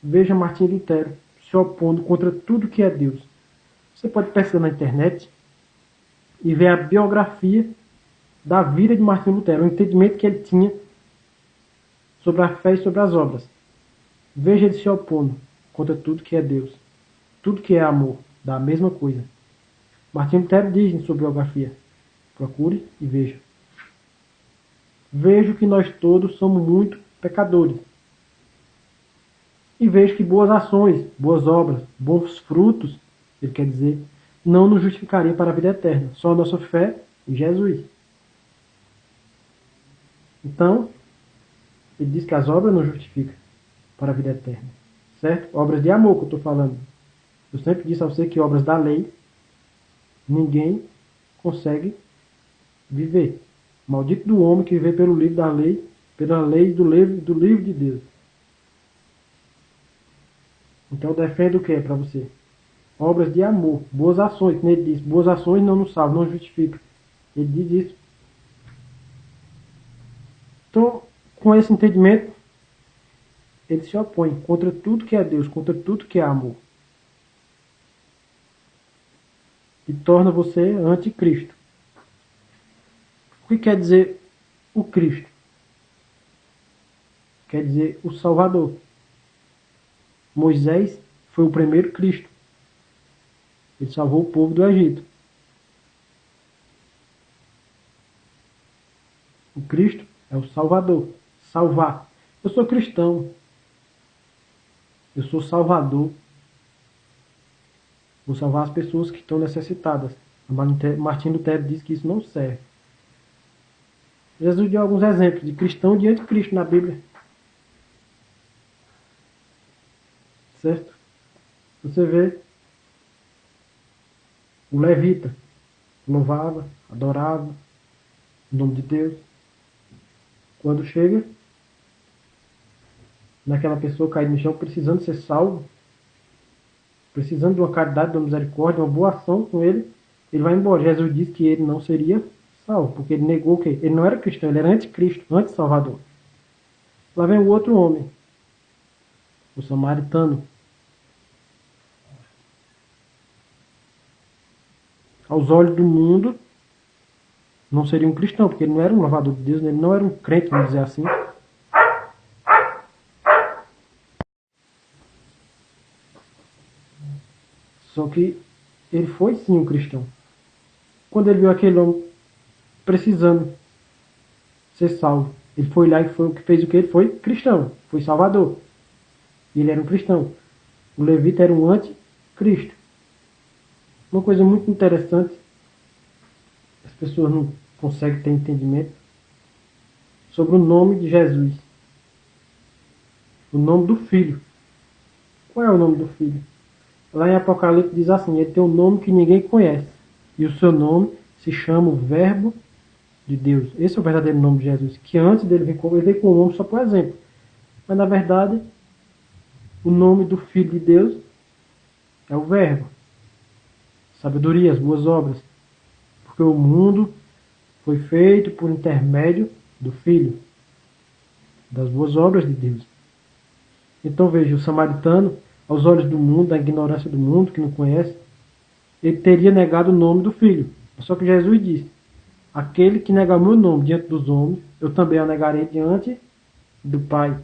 Veja Martinho Lutero se opondo contra tudo que é Deus. Você pode pesquisar na internet e ver a biografia da vida de Martinho Lutero, o entendimento que ele tinha sobre a fé e sobre as obras. Veja ele se opondo contra tudo que é Deus, tudo que é amor, da mesma coisa. Martinho Lutero diz em sua biografia, procure e veja. Vejo que nós todos somos muito pecadores. E vejo que boas ações, boas obras, bons frutos, ele quer dizer, não nos justificaria para a vida eterna. Só a nossa fé em Jesus. Então, ele diz que as obras não justificam para a vida eterna. Certo? Obras de amor que eu estou falando. Eu sempre disse a você que obras da lei, ninguém consegue viver. Maldito do homem que vive pelo livro da lei, pela lei do livro de Deus. Então, eu defendo o que é para você? Obras de amor, boas ações, como ele diz. Boas ações não nos salvam, não justificam. Ele diz isso. Então, com esse entendimento, ele se opõe contra tudo que é Deus, contra tudo que é amor. E torna você anticristo. O que quer dizer o Cristo? Quer dizer o Salvador. Moisés foi o primeiro Cristo. Ele salvou o povo do Egito. O Cristo é o Salvador. Salvar. Eu sou cristão. Eu sou salvador. Vou salvar as pessoas que estão necessitadas. Martim Lutero diz que isso não serve. Jesus deu alguns exemplos de cristão e de anticristo na Bíblia. Certo? Você vê o levita louvava, adorava o nome de Deus. Quando chega naquela pessoa caída no chão, precisando ser salvo, precisando de uma caridade, de uma misericórdia, uma boa ação com ele, ele vai embora. Jesus disse que ele não seria salvo, porque ele negou o quê? Ele não era cristão, ele era anticristo, anti-salvador. Lá vem o outro homem, o samaritano. Aos olhos do mundo, não seria um cristão, porque ele não era um lavador de Deus, ele não era um crente, vamos dizer assim. Só que ele foi sim um cristão. Quando ele viu aquele homem precisando ser salvo, ele foi lá e fez o que? Ele foi cristão, foi salvador. E ele era um cristão. O levita era um anticristo. Uma coisa muito interessante, as pessoas não conseguem ter entendimento sobre o nome de Jesus. O nome do Filho. Qual é o nome do Filho? Lá em Apocalipse diz assim, ele tem um nome que ninguém conhece. E o seu nome se chama o Verbo de Deus. Esse é o verdadeiro nome de Jesus. Que antes dele vir com, ele veio com o nome só por exemplo. Mas na verdade, o nome do Filho de Deus é o Verbo. Sabedoria, as boas obras. Porque o mundo foi feito por intermédio do Filho. Das boas obras de Deus. Então veja, o samaritano, aos olhos do mundo, da ignorância do mundo, que não conhece, ele teria negado o nome do Filho. Só que Jesus disse, aquele que negar o meu nome diante dos homens, eu também o negarei diante do Pai.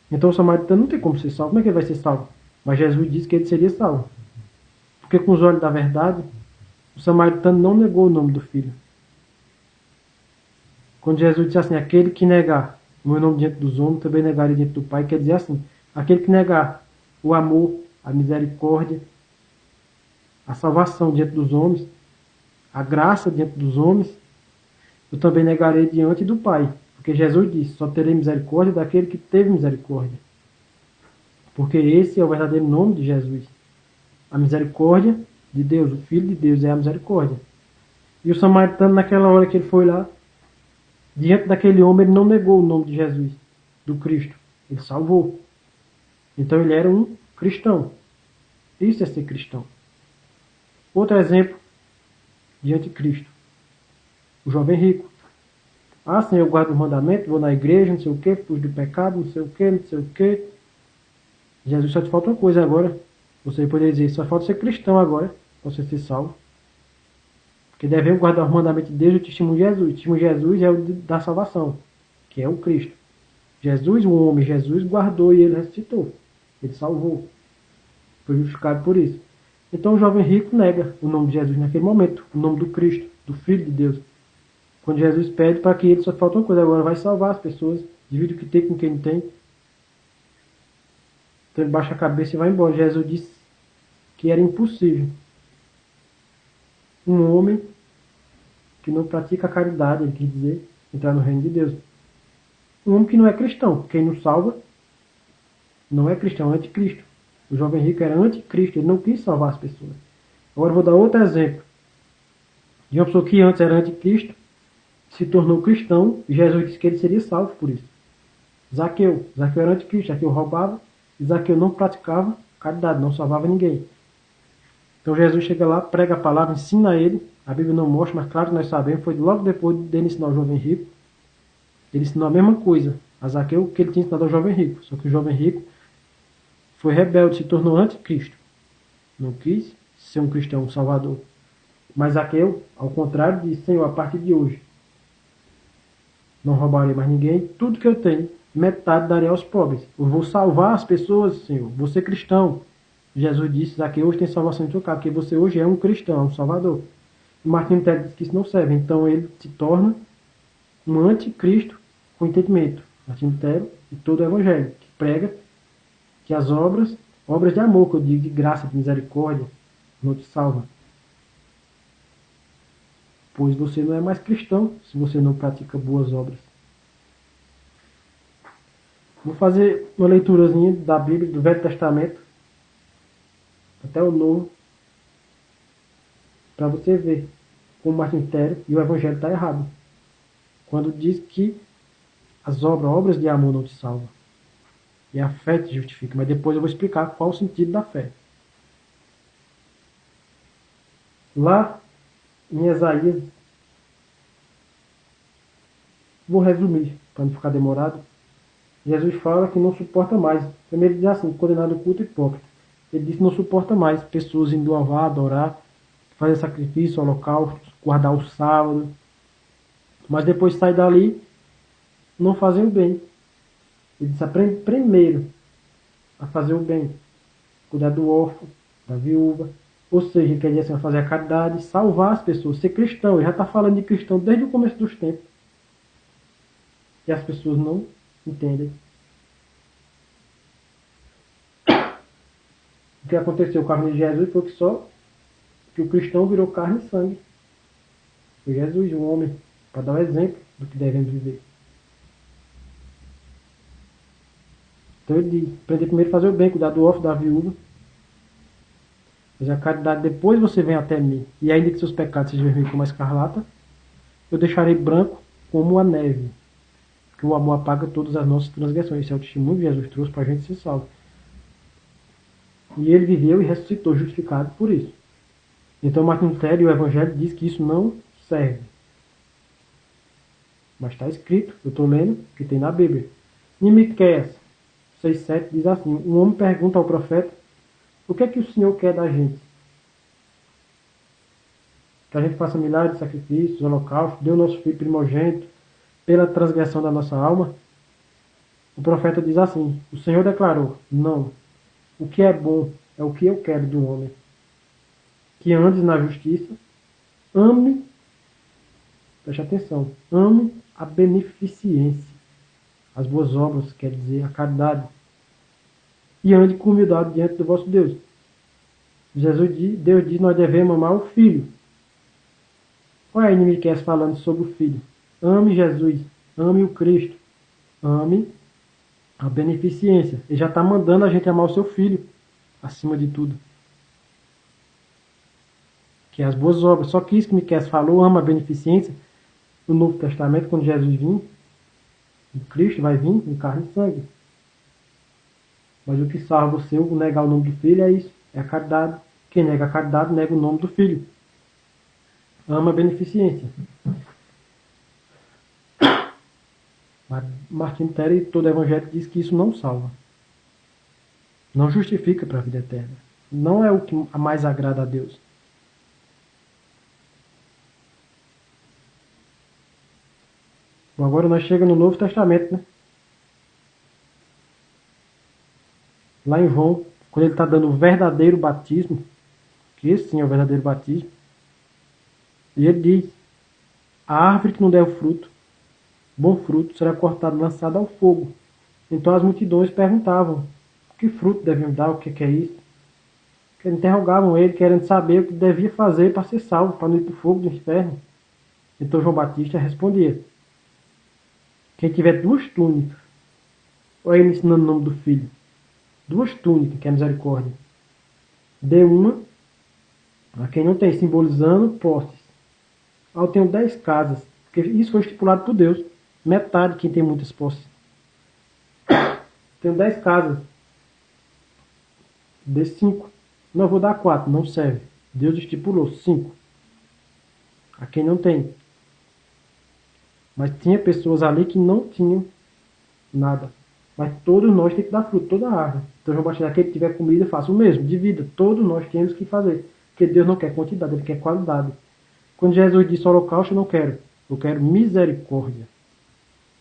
Então o samaritano não tem como ser salvo. Como é que ele vai ser salvo? Mas Jesus disse que ele seria salvo. Porque com os olhos da verdade, o samaritano não negou o nome do Filho. Quando Jesus disse assim, aquele que negar o meu nome diante dos homens, também negarei diante do Pai, quer dizer assim, aquele que negar o amor, a misericórdia, a salvação diante dos homens, a graça diante dos homens, eu também negarei diante do Pai. Porque Jesus disse, só terei misericórdia daquele que teve misericórdia. Porque esse é o verdadeiro nome de Jesus. A misericórdia de Deus, o Filho de Deus é a misericórdia. E o samaritano, naquela hora que ele foi lá, diante daquele homem, ele não negou o nome de Jesus, do Cristo. Ele salvou. Então ele era um cristão. Isso é ser cristão. Outro exemplo de anticristo. O jovem rico. Ah, sim, eu guardo o mandamento, vou na igreja, não sei o que, fujo do pecado, não sei o que, não sei o que. Jesus, só te falta uma coisa agora. Você poderia dizer, só falta ser cristão agora, para você ser salvo. Porque devemos guardar o mandamento de Deus e o testemunho de Jesus. O testemunho de Jesus é o da salvação, que é o Cristo. Jesus, o homem, Jesus guardou e ele ressuscitou. Ele salvou. Foi justificado por isso. Então o jovem rico nega o nome de Jesus naquele momento, o nome do Cristo, do Filho de Deus. Quando Jesus pede para que ele só falta uma coisa agora, vai salvar as pessoas, divide o que tem com quem não tem. Então ele baixa a cabeça e vai embora. Jesus disse que era impossível um homem que não pratica a caridade, ele quis dizer, entrar no reino de Deus. Um homem que não é cristão. Quem não salva não é cristão, é anticristo. O jovem rico era anticristo, ele não quis salvar as pessoas. Agora eu vou dar outro exemplo de uma pessoa que antes era anticristo, se tornou cristão, e Jesus disse que ele seria salvo por isso. Zaqueu. Zaqueu era anticristo, Zaqueu roubava, e Zaqueu não praticava caridade, não salvava ninguém. Então Jesus chega lá, prega a palavra, ensina ele, a Bíblia não mostra, mas claro que nós sabemos, foi logo depois dele ensinar o jovem rico, ele ensinou a mesma coisa a Zaqueu que ele tinha ensinado ao jovem rico, só que o jovem rico foi rebelde, se tornou anticristo, não quis ser um cristão, um salvador. Mas Zaqueu, ao contrário, disse: Senhor, a partir de hoje não roubarei mais ninguém, tudo que eu tenho, metade darei aos pobres. Eu vou salvar as pessoas, Senhor, vou ser cristão. Jesus disse: Zaqueu, hoje tem salvação em sua casa, porque você hoje é um cristão, um salvador. E Martinho Lutero disse que isso não serve, então ele se torna um anticristo com entendimento. Martinho Lutero e todo o evangelho, que prega que as obras de amor, que eu digo, de graça, de misericórdia, não te salvam. Pois você não é mais cristão se você não pratica boas obras. Vou fazer uma leiturazinha da Bíblia, do Velho Testamento até o Novo, para você ver como Martin Lutero e o Evangelho está errado. Quando diz que as obras de amor não te salvam. E a fé te justifica. Mas depois eu vou explicar qual o sentido da fé. Lá em Isaías, vou resumir para não ficar demorado. Jesus fala que não suporta mais. Primeiro ele diz assim: condenado culto hipócrita. Ele diz que não suporta mais pessoas indo louvar, adorar, fazer sacrifício, holocaustos, guardar o sábado. Mas depois sai dali, não fazer o bem. Ele diz: aprende primeiro a fazer o bem. Cuidar do órfão, da viúva. Ou seja, ele quer dizer assim, fazer a caridade, salvar as pessoas, ser cristão. Ele já está falando de cristão desde o começo dos tempos. E as pessoas não entendem. O que aconteceu com a carne de Jesus foi que o cristão virou carne e sangue. Foi Jesus, o homem, para dar um exemplo do que devemos viver. Então ele diz: aprender primeiro a fazer o bem, cuidar do órfão, da viúva. Fazer a caridade, depois você vem até mim. E ainda que seus pecados sejam vermelhos como a escarlata, eu deixarei branco como a neve. Que o amor apaga todas as nossas transgressões. Esse é o testemunho que Jesus trouxe para a gente ser salvo. E ele viveu e ressuscitou, justificado por isso. Então Martin Lutero e o Evangelho diz que isso não serve. Mas está escrito, eu estou lendo, que tem na Bíblia. Em Miqueias 6,7 diz assim: um homem pergunta ao profeta: o que é que o Senhor quer da gente? Que a gente faça milhares de sacrifícios, holocaustos, dê o nosso filho primogênito pela transgressão da nossa alma? O profeta diz assim: o Senhor declarou: não. O que é bom é o que eu quero do homem. Que andes na justiça, ame, preste atenção, ame a beneficência, as boas obras, quer dizer, a caridade, e ande com humildade diante do vosso Deus. Deus diz: nós devemos amar o Filho. Olha aí Miqueias falando sobre o Filho. Ame Jesus, ame o Cristo, ame a beneficência. Ele já está mandando a gente amar o seu Filho, acima de tudo. Que é as boas obras. Só que isso que Miqueias falou, ama a beneficência, no Novo Testamento, quando Jesus vir, o Cristo vai vir em carne e sangue. Mas o que salva você, o negar o nome do Filho, é isso, é a caridade. Quem nega a caridade, nega o nome do Filho. Ama a beneficência. Mas Martin Lutero e todo evangelho diz que isso não salva. Não justifica para a vida eterna. Não é o que mais agrada a Deus. Bom, agora nós chegamos no Novo Testamento, né? Lá em João, quando ele está dando o verdadeiro batismo, que esse sim é o verdadeiro batismo, e ele diz: a árvore que não der fruto, bom fruto, será cortada e lançada ao fogo. Então as multidões perguntavam: Que fruto deviam dar, o que é isso? Que interrogavam ele, querendo saber o que devia fazer para ser salvo, para não ir para o fogo do inferno. Então João Batista respondia: quem tiver duas túnicas, olha ele ensinando o nome do filho, duas túnicas, que é misericórdia, dê uma a quem não tem, simbolizando posses. Eu tenho 10 casas, porque isso foi estipulado por Deus. Metade quem tem muitas posses. Tenho 10 casas, dê 5. Não vou dar 4, não serve. Deus estipulou 5 a quem não tem. Mas tinha pessoas ali que não tinham nada. Mas todos nós temos que dar fruto, toda a árvore. Então João Batista, aquele que tiver comida, faça o mesmo, divida. Todos nós temos que fazer. Porque Deus não quer quantidade, Ele quer qualidade. Quando Jesus disse holocausto, eu não quero. Eu quero misericórdia.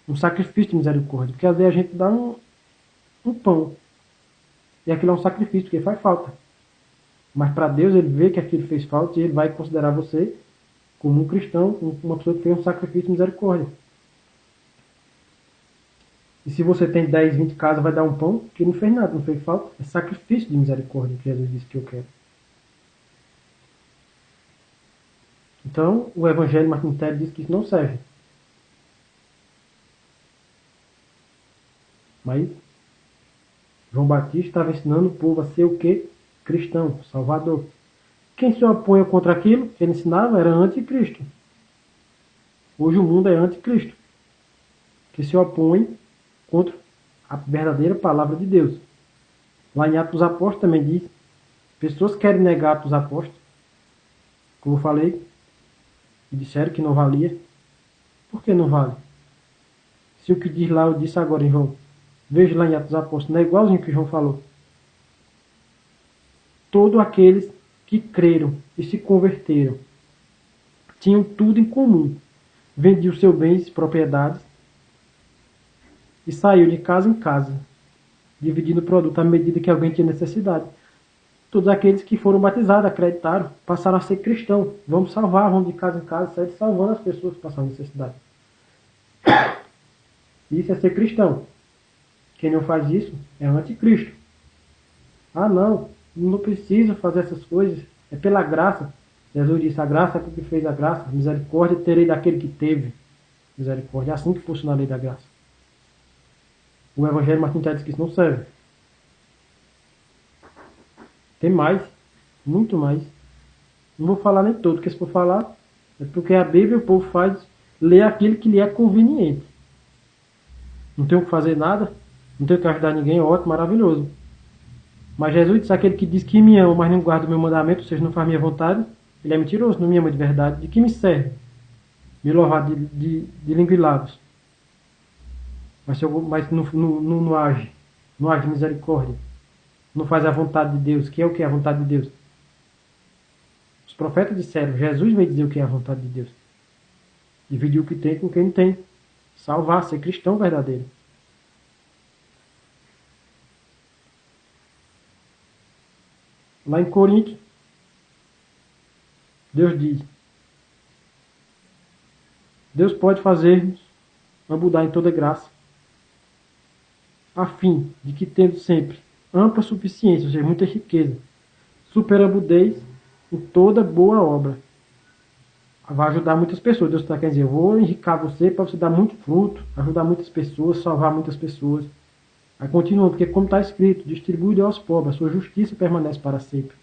Um sacrifício de misericórdia. Porque às vezes a gente dá um pão. E aquilo é um sacrifício, porque faz falta. Mas para Deus, Ele vê que aquilo fez falta e Ele vai considerar você como um cristão, como uma pessoa que fez um sacrifício de misericórdia. E se você tem 10, 20 casas, vai dar um pão que não fez nada, não fez falta. É sacrifício de misericórdia que Jesus disse que eu quero. Então, o Evangelho Martin Lutero diz que isso não serve. Mas João Batista estava ensinando o povo a ser o quê? Cristão, salvador. Quem se opõe contra aquilo que ele ensinava era anticristo. Hoje o mundo é anticristo, que se opõe contra a verdadeira palavra de Deus. Lá em Atos dos Apóstolos também diz, pessoas querem negar Atos dos Apóstolos, como eu falei, e disseram que não valia. Por que não vale? Se o que diz lá eu disse agora em João, veja lá em Atos dos Apóstolos, não é igualzinho que João falou. Todos aqueles que creram e se converteram tinham tudo em comum. Vendiam seus bens e propriedades e saiu de casa em casa, dividindo o produto à medida que alguém tinha necessidade. Todos aqueles que foram batizados, acreditaram, passaram a ser cristãos. Vamos salvar, vamos de casa em casa, sair salvando as pessoas que passaram necessidade. Isso é ser cristão. Quem não faz isso é anticristo. Ah, não precisa fazer essas coisas, é pela graça. Jesus disse, a graça é porque fez a graça, a misericórdia terei daquele que teve misericórdia. É assim que funciona a lei da graça. O Evangelho Martin Lutero diz que isso não serve. Tem mais, muito mais. Não vou falar nem todo, porque se for falar, é porque a Bíblia o povo faz ler aquilo que lhe é conveniente. Não tenho que fazer nada, não tenho que ajudar ninguém, ótimo, maravilhoso. Mas Jesus disse, aquele que diz que me ama, mas não guarda o meu mandamento, ou seja, não faz minha vontade, ele é mentiroso, não me ama de verdade. De que me serve? Me louvar de língua e lábios. Mas não age, não age de misericórdia. Não faz a vontade de Deus, que é o que é a vontade de Deus. Os profetas disseram, Jesus veio dizer o que é a vontade de Deus. Dividir o que tem com quem não tem. Salvar, ser cristão verdadeiro. Lá em Coríntios, Deus diz, Deus pode fazer-nos abundar em toda graça, a fim de que tendo sempre ampla suficiência, ou seja, muita riqueza, superabundez em toda boa obra. Vai ajudar muitas pessoas. Deus está querendo dizer, eu vou enriquecer você para você dar muito fruto, ajudar muitas pessoas, salvar muitas pessoas. Aí continua, porque como está escrito, distribui aos pobres, a sua justiça permanece para sempre.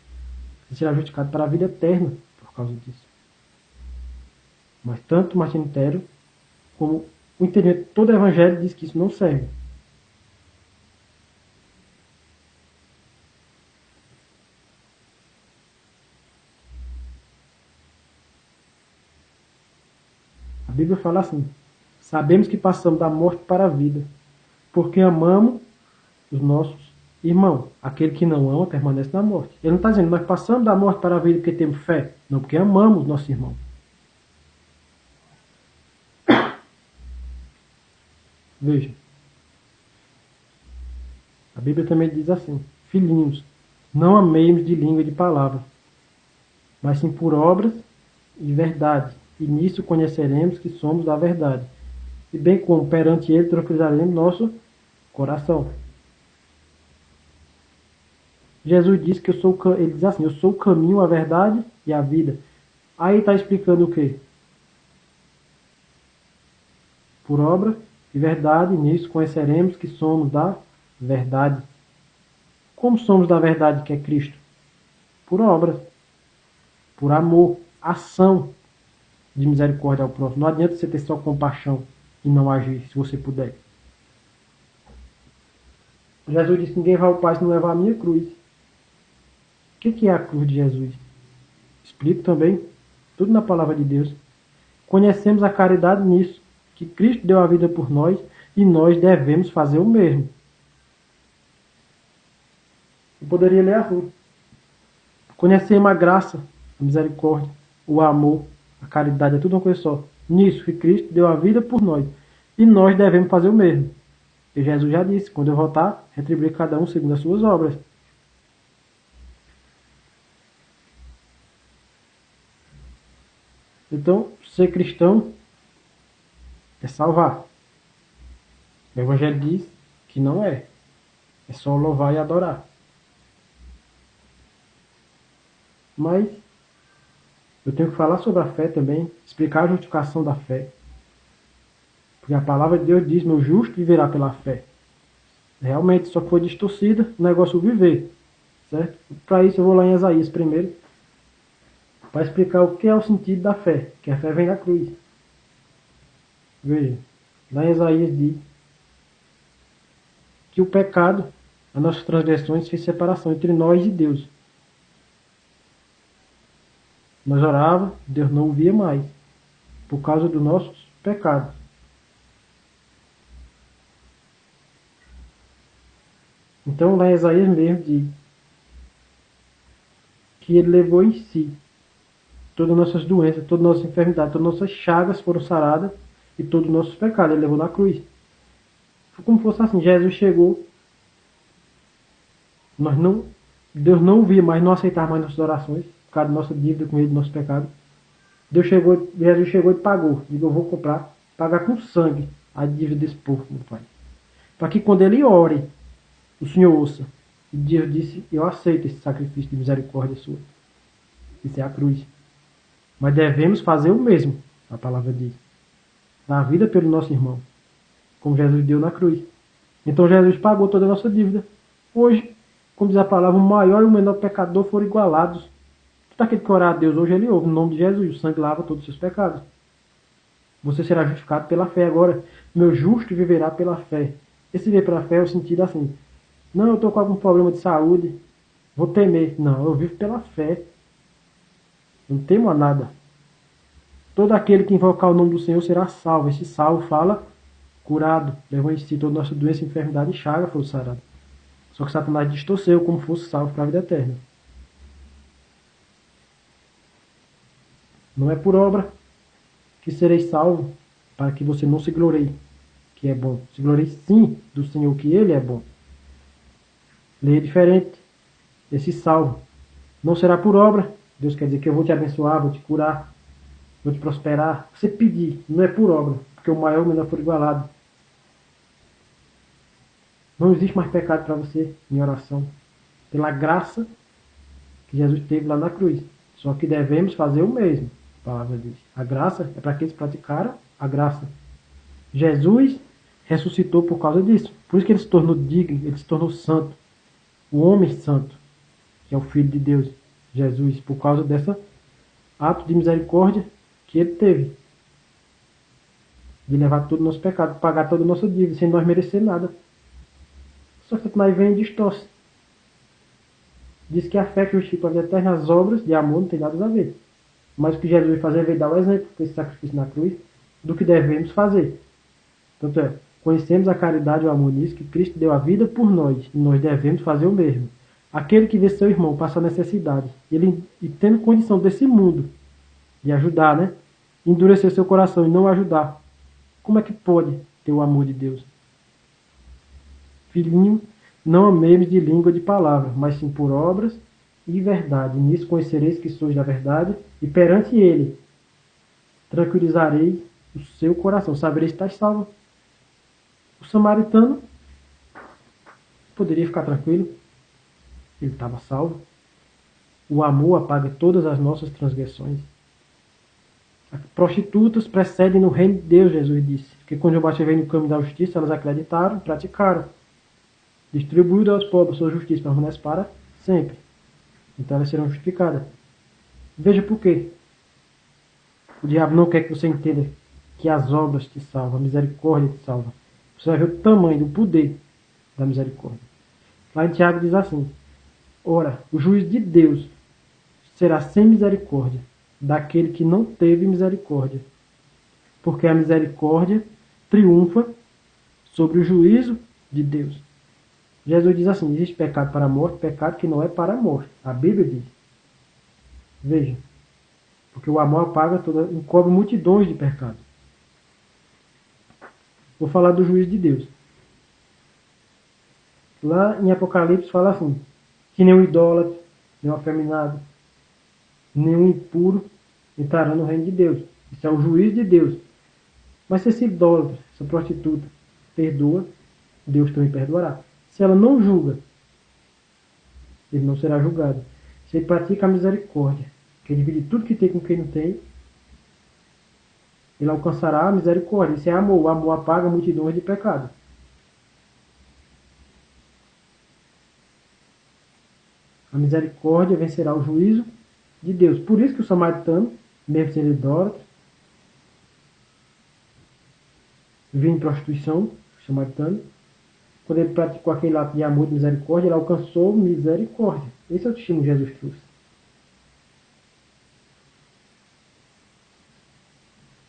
Você será justificado para a vida eterna por causa disso. Mas tanto Martin Lutero como o entendimento de todo o Evangelho diz que isso não serve. A Bíblia fala assim, sabemos que passamos da morte para a vida, porque amamos os nossos irmãos. Aquele que não ama permanece na morte. Ele não está dizendo, nós passamos da morte para a vida porque temos fé. Não, porque amamos os nossos irmãos. Veja. A Bíblia também diz assim, filhinhos, não amemos de língua e de palavra, mas sim por obras e verdade. E nisso conheceremos que somos da verdade. E bem como perante ele tranquilizaremos nosso coração. Jesus disse que ele diz assim, eu sou o caminho, a verdade e a vida. Aí está explicando o quê? Por obra e verdade, nisso conheceremos que somos da verdade. Como somos da verdade que é Cristo? Por obra, por amor, ação de misericórdia ao próximo. Não adianta você ter só compaixão e não agir, se você puder. Jesus disse, ninguém vai ao Pai se não levar a minha cruz. O que é a cruz de Jesus? Explico também, tudo na palavra de Deus. Conhecemos a caridade nisso, que Cristo deu a vida por nós e nós devemos fazer o mesmo. Eu poderia ler assim. Conhecemos a graça, a misericórdia, o amor, a caridade, é tudo uma coisa só. Nisso que Cristo deu a vida por nós e nós devemos fazer o mesmo. E Jesus já disse, quando eu voltar, retribuir cada um segundo as suas obras. Então, ser cristão é salvar. O Evangelho diz que não é. É só louvar e adorar. Mas eu tenho que falar sobre a fé também, explicar a justificação da fé. Porque a palavra de Deus diz, meu justo viverá pela fé. Realmente só foi distorcida o negócio viver. Certo? Para isso eu vou lá em Isaías primeiro, para explicar o que é o sentido da fé, que a fé vem da cruz. Veja, lá em Isaías diz que o pecado, as nossas transgressões, fez separação entre nós e Deus. Nós orávamos, Deus não ouvia mais, por causa dos nossos pecados. Então lá em Isaías mesmo diz que ele levou em si todas as nossas doenças, todas as nossas enfermidades, todas as nossas chagas foram saradas e todos os nossos pecados ele levou na cruz. Foi como fosse assim, Jesus chegou, Deus não ouvia mais, não aceitava mais nossas orações, por causa da nossa dívida com ele, do nosso pecado. Jesus chegou e pagou. Digo, eu vou pagar com sangue a dívida desse povo, meu Pai. Para que quando ele ore, o Senhor ouça. E Deus disse, eu aceito esse sacrifício de misericórdia sua. Isso é a cruz. Mas devemos fazer o mesmo, a palavra diz. Dar a vida pelo nosso irmão, como Jesus deu na cruz. Então Jesus pagou toda a nossa dívida. Hoje, como diz a palavra, o maior e o menor pecador foram igualados. Todo aquele que orar a Deus hoje, ele ouve no nome de Jesus. O sangue lava todos os seus pecados. Você será justificado pela fé. Agora, meu justo viverá pela fé. Esse viver pela fé é o sentido assim. Não, eu estou com algum problema de saúde, vou temer. Não, eu vivo pela fé. Não temo a nada. Todo aquele que invocar o nome do Senhor será salvo. Esse salvo fala curado. Levou em si toda nossa doença, enfermidade e chaga foi sarado. Só que Satanás distorceu como fosse salvo para a vida eterna. Não é por obra que sereis salvo, para que você não se glorie, que é bom. Se glorie sim do Senhor, que Ele é bom. Leia diferente. Esse salvo não será por obra. Deus quer dizer que eu vou te abençoar, vou te curar, vou te prosperar. Você pedir, não é por obra, porque o maior e o menor for igualado. Não existe mais pecado para você em oração. Pela graça que Jesus teve lá na cruz. Só que devemos fazer o mesmo. A palavra diz. A graça é para aqueles que praticaram a graça. Jesus ressuscitou por causa disso. Por isso que ele se tornou digno, ele se tornou santo. O homem santo, que é o Filho de Deus, Jesus, por causa desse ato de misericórdia que ele teve. De levar todo o nosso pecado, de pagar toda a nossa dívida, sem nós merecer nada. Só que Satanás vem e distorce. Diz que a fé que justifica a vida eterna, as obras de amor não tem nada a ver. Mas o que Jesus veio fazer, veio dar o exemplo, com esse sacrifício na cruz, do que devemos fazer. Tanto é, conhecemos a caridade e o amor nisso, que Cristo deu a vida por nós, e nós devemos fazer o mesmo. Aquele que vê seu irmão passar necessidade, e tendo condição desse mundo, de ajudar, né? Endurecer seu coração e não ajudar. Como é que pode ter o amor de Deus? Filhinho, não amemos de língua de palavra, mas sim por obras e verdade. Nisso conhecereis que sois da verdade, e perante ele tranquilizareis o seu coração. Sabereis que estás salvo. O samaritano poderia ficar tranquilo. ele estava salvo. O amor apaga todas as nossas transgressões. As prostitutas precedem no reino de Deus, Jesus disse. Porque quando João Batista veio no caminho da justiça, elas acreditaram, praticaram. Distribuiu aos pobres sua justiça, permanece para sempre. Então elas serão justificadas. Veja por quê. O diabo não quer que você entenda que as obras te salvam, a misericórdia te salva. Você vai ver o tamanho, o poder da misericórdia. Lá em Tiago diz assim: ora, o juiz de Deus será sem misericórdia daquele que não teve misericórdia, porque a misericórdia triunfa sobre o juízo de Deus. Jesus diz assim: existe pecado para a morte, pecado que não é para a morte. A Bíblia diz. Veja, porque o amor apaga encobre multidões de pecados. Vou falar do juízo de Deus. Lá em Apocalipse fala assim: que nenhum idólatra, nenhum afeminado, nenhum impuro entrará no reino de Deus. Isso é o juízo de Deus. Mas se esse idólatra, essa prostituta, perdoa, Deus também perdoará. Se ela não julga, ele não será julgado. Se ele pratica a misericórdia, que ele divide tudo que tem com quem não tem, ele alcançará a misericórdia. Isso é amor. O amor apaga multidões de pecados. A misericórdia vencerá o juízo de Deus. Por isso que o samaritano, mesmo sendo idólatra, vivia em prostituição, o samaritano, quando ele praticou aquele ato de amor e de misericórdia, ele alcançou misericórdia. Esse é o testemunho que Jesus trouxe.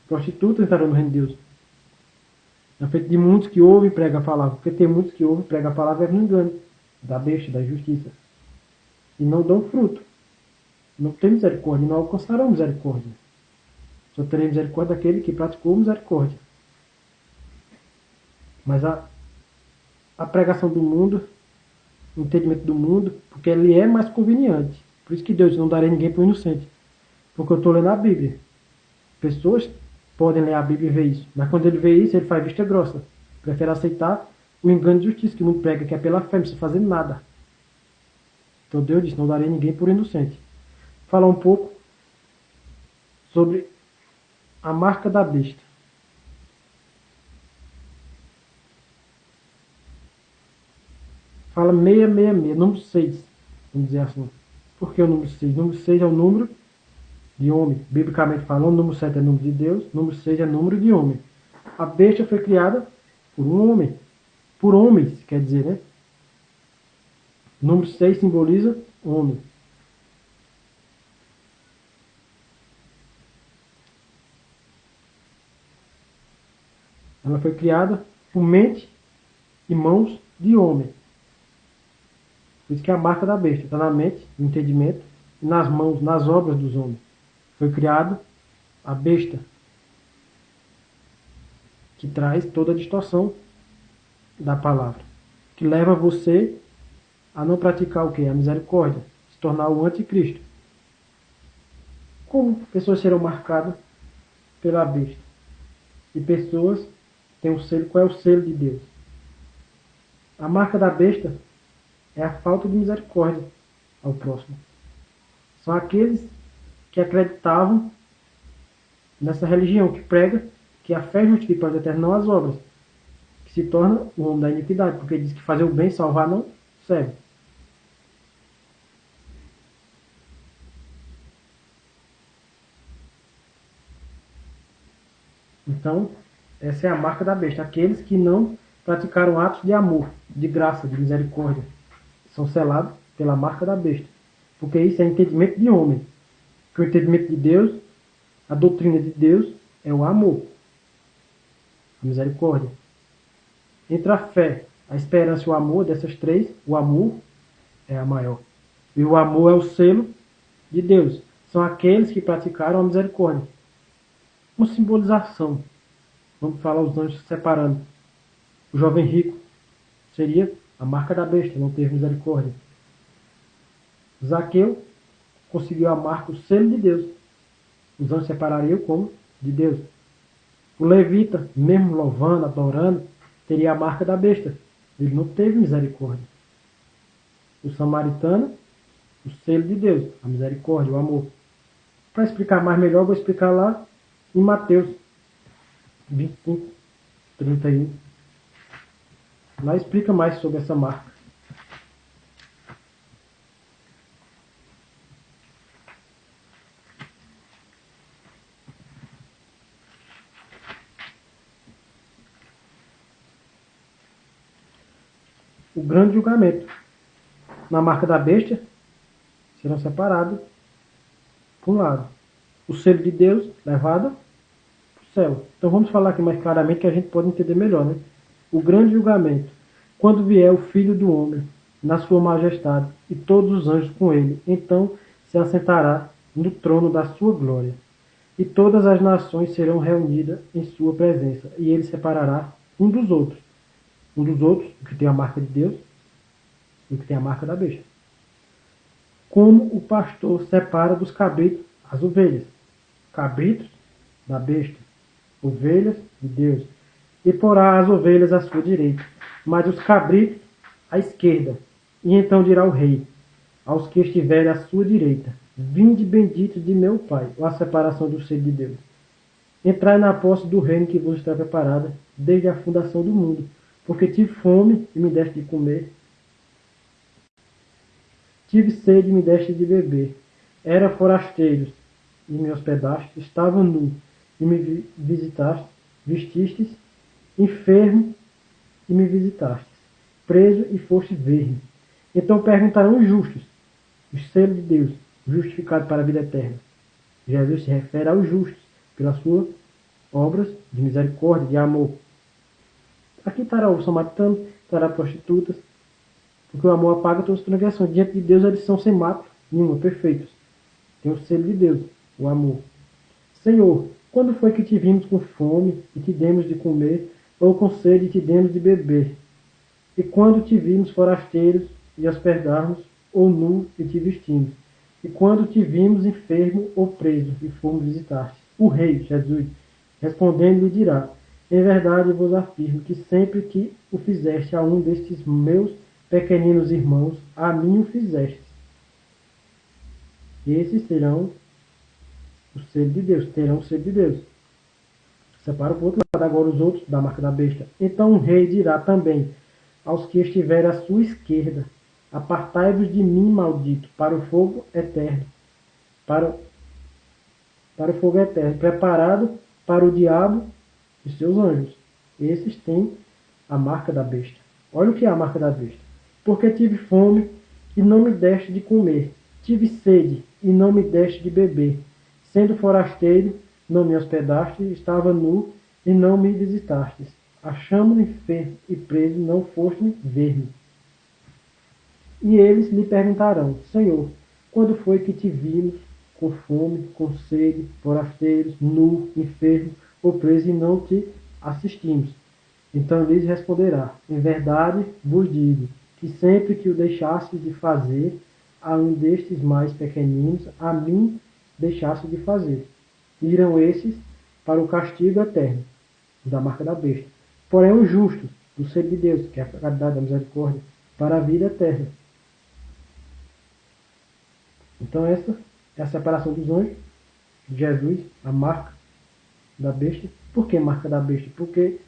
Prostitutas entraram no reino de Deus. É feito de muitos que ouvem e pregam a palavra. Porque tem muitos que ouvem e pregam a palavra é no engano, da besta, da injustiça. E não dão fruto. Não tem misericórdia, não alcançarão misericórdia. Só terei misericórdia daquele que praticou misericórdia. Mas a pregação do mundo, o entendimento do mundo, porque ele é mais conveniente. Por isso que Deus não dará ninguém para o inocente. Porque eu estou lendo a Bíblia. Pessoas podem ler a Bíblia e ver isso. Mas quando ele vê isso, ele faz vista grossa. Prefere aceitar o engano de justiça que o mundo prega, que é pela fé, não precisa fazer nada. Então Deus disse: não darei ninguém por inocente. Falar um pouco sobre a marca da besta. Fala 666, número 6, vamos dizer assim. Por que o número 6? O número 6 é o número de homem. Biblicamente falando, o número 7 é número de Deus, o número 6 é número de homem. A besta foi criada por um homem. Por homens, quer dizer, né? O número 6 simboliza homem. Ela foi criada por mente e mãos de homem. Por isso que é a marca da besta. Está na mente, no entendimento, e nas mãos, nas obras dos homens. Foi criado a besta, que traz toda a distorção da palavra. Que leva você a não praticar o quê? A misericórdia. Se tornar o anticristo. Como pessoas serão marcadas pela besta? E pessoas têm um selo. Qual é o selo de Deus? A marca da besta é a falta de misericórdia ao próximo. São aqueles que acreditavam nessa religião que prega que a fé justifica para o eterno, não as obras, que se torna o homem da iniquidade, porque diz que fazer o bem, salvar, não serve. Então, essa é a marca da besta. Aqueles que não praticaram atos de amor, de graça, de misericórdia, são selados pela marca da besta. Porque isso é entendimento de homem. Porque o entendimento de Deus, a doutrina de Deus, é o amor, a misericórdia. Entre a fé, a esperança e o amor, dessas três, o amor é a maior. E o amor é o selo de Deus. São aqueles que praticaram a misericórdia. Uma simbolização. Vamos falar os anjos separando. O jovem rico seria a marca da besta, não teve misericórdia. Zaqueu conseguiu a marca, o selo de Deus. Os anjos separariam como de Deus. O levita, mesmo louvando, adorando, teria a marca da besta. Ele não teve misericórdia. o samaritano, o selo de Deus, a misericórdia, o amor. Para explicar mais melhor, vou explicar lá em Mateus 25, 31. Lá explica mais sobre essa marca. O grande julgamento. Na marca da besta, serão separados por um lado. O selo de Deus, levado para o céu. Então vamos falar aqui mais claramente que a gente pode entender melhor, né? O grande julgamento. Quando vier o Filho do Homem, na sua majestade, e todos os anjos com ele, então se assentará no trono da sua glória. E todas as nações serão reunidas em sua presença, e ele separará um dos outros. Um dos outros, o que tem a marca de Deus, e o que tem a marca da besta. Como o pastor separa dos cabritos as ovelhas. Cabritos da besta, ovelhas de Deus. E porá as ovelhas à sua direita, mas os cabritos à esquerda. E então dirá o rei aos que estiverem à sua direita: vinde benditos de meu Pai, ou a separação do ser de Deus. Entrai na posse do reino que vos está preparada desde a fundação do mundo, porque tive fome e me deste de comer, tive sede e me deste de beber, era forasteiro e me hospedaste, estava nu e me visitaste, vististes, enfermo e me visitastes, preso e foste ver-me. Então perguntarão os justos, os selos de Deus, justificados para a vida eterna. Jesus se refere aos justos, pelas suas obras de misericórdia, de amor. Aqui estará o samaritano, estará prostitutas, porque o amor apaga todas as transgressões. Diante de Deus eles são sem mácula nenhuma, perfeitos. Tem o selo de Deus, o amor. Senhor, quando foi que te vimos com fome e te demos de comer, ou com sede e te demos de beber? E quando te vimos forasteiros e hospedarmos, ou nu e te vestimos? E quando te vimos enfermo ou preso e fomos visitar-te? O rei, Jesus, respondendo lhe dirá: em verdade vos afirmo que sempre que o fizeste a um destes meus pequeninos irmãos, a mim o fizeste. Esses terão o selo de Deus, terão o selo de Deus. Separa para o outro lado agora os outros da marca da besta. Então o rei dirá também aos que estiverem à sua esquerda: apartai-vos de mim, maldito, para o fogo eterno, para o fogo eterno, preparado para o diabo e seus anjos. Esses têm a marca da besta. Olha o que é a marca da besta. Porque tive fome e não me deste de comer, tive sede e não me deste de beber, sendo forasteiro, não me hospedaste, estava nu e não me visitastes. Achamo-me enfermo e preso, não foste ver-me. E eles lhe perguntarão: Senhor, quando foi que te vimos com fome, com sede, forasteiros, nu, enfermo ou preso e não te assistimos? Então lhes responderá: em verdade vos digo que sempre que o deixastes de fazer a um destes mais pequeninos, a mim deixastes de fazer. Irão esses para o castigo eterno, da marca da besta. Porém os justos, do ser de Deus, que é a caridade da misericórdia, para a vida eterna. Então essa é a separação dos anjos, de Jesus, a marca da besta. Por que marca da besta? Porque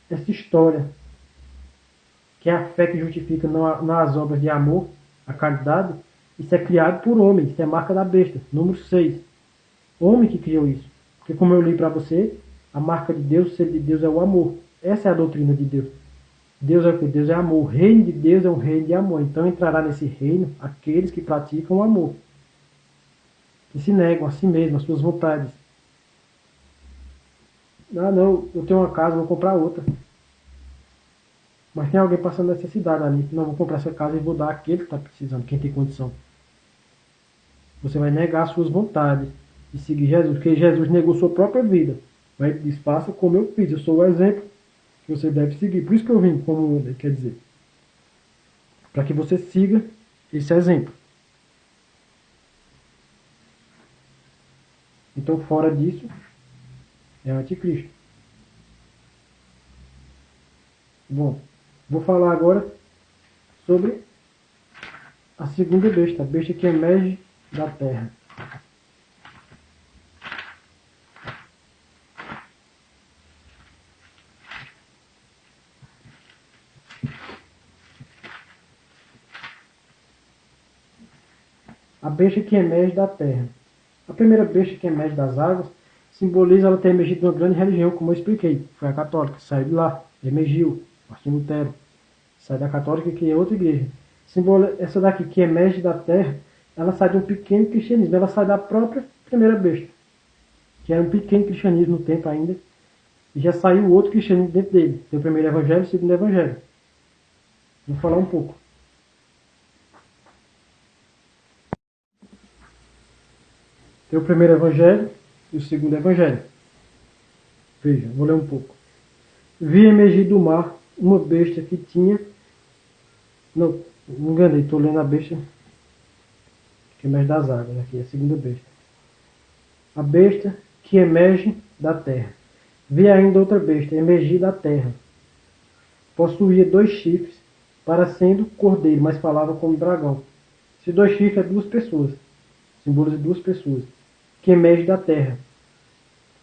essa história, que é a fé que justifica nas obras de amor, a caridade, isso é criado por homem, isso é marca da besta. Número 6. Homem que criou isso. Porque como eu li para você, a marca de Deus, o ser de Deus é o amor. Essa é a doutrina de Deus. Deus é o que? Deus é amor. O reino de Deus é um reino de amor. Então entrará nesse reino aqueles que praticam o amor. Que se negam a si mesmo, as suas vontades. Ah não, eu tenho uma casa, vou comprar outra. Mas tem alguém passando necessidade ali. Não, vou comprar essa casa e vou dar àquele que está precisando, quem tem condição. Você vai negar as suas vontades e seguir Jesus, porque Jesus negou sua própria vida. Mas ele diz: faça como eu fiz, eu sou o exemplo que você deve seguir. Por isso que eu vim como Uber, quer dizer. Para que você siga esse exemplo. Então, fora disso, é anticristo. Bom, vou falar agora sobre A segunda besta, a besta que emerge da terra. A besta que emerge da terra. A primeira besta que emerge das águas simboliza ela ter emergido de uma grande religião, como eu expliquei. Foi a católica, saiu de lá, emergiu, Martinho Lutero. Sai da católica e cria outra igreja. Essa daqui que emerge da terra, ela sai de um pequeno cristianismo, ela sai da própria primeira besta, que era um pequeno cristianismo no tempo ainda, e já saiu outro cristianismo dentro dele. Tem o primeiro evangelho e o segundo evangelho. Vou falar um pouco. Tem o primeiro evangelho e o segundo evangelho. Veja, vou ler um pouco. Vi emergir do mar uma besta que tinha... Não, me enganei, estou lendo a besta que emerge das águas. Aqui é a segunda besta. A besta que emerge da terra. Vi ainda outra besta emergir da terra. Possuía 2 chifres, parecendo cordeiro, mas falava como dragão. Esses 2 chifres é 2 pessoas. Símbolos de 2 pessoas. Que emerge da terra.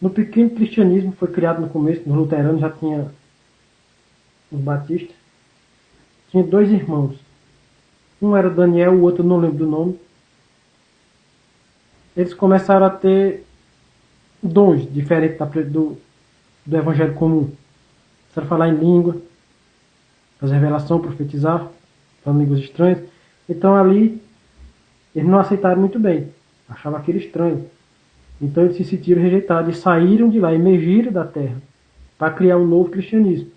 No pequeno cristianismo foi criado no começo, nos luteranos já tinha os batistas. Tinha 2 irmãos. Um era Daniel, o outro eu não lembro do nome. Eles começaram a ter dons diferentes do evangelho comum. Começaram a falar em língua, fazer revelação, profetizar, falando línguas estranhas. Então ali, eles não aceitaram muito bem. Achavam aquilo estranho. Então eles se sentiram rejeitados e saíram de lá, emergiram da terra, para criar um novo cristianismo.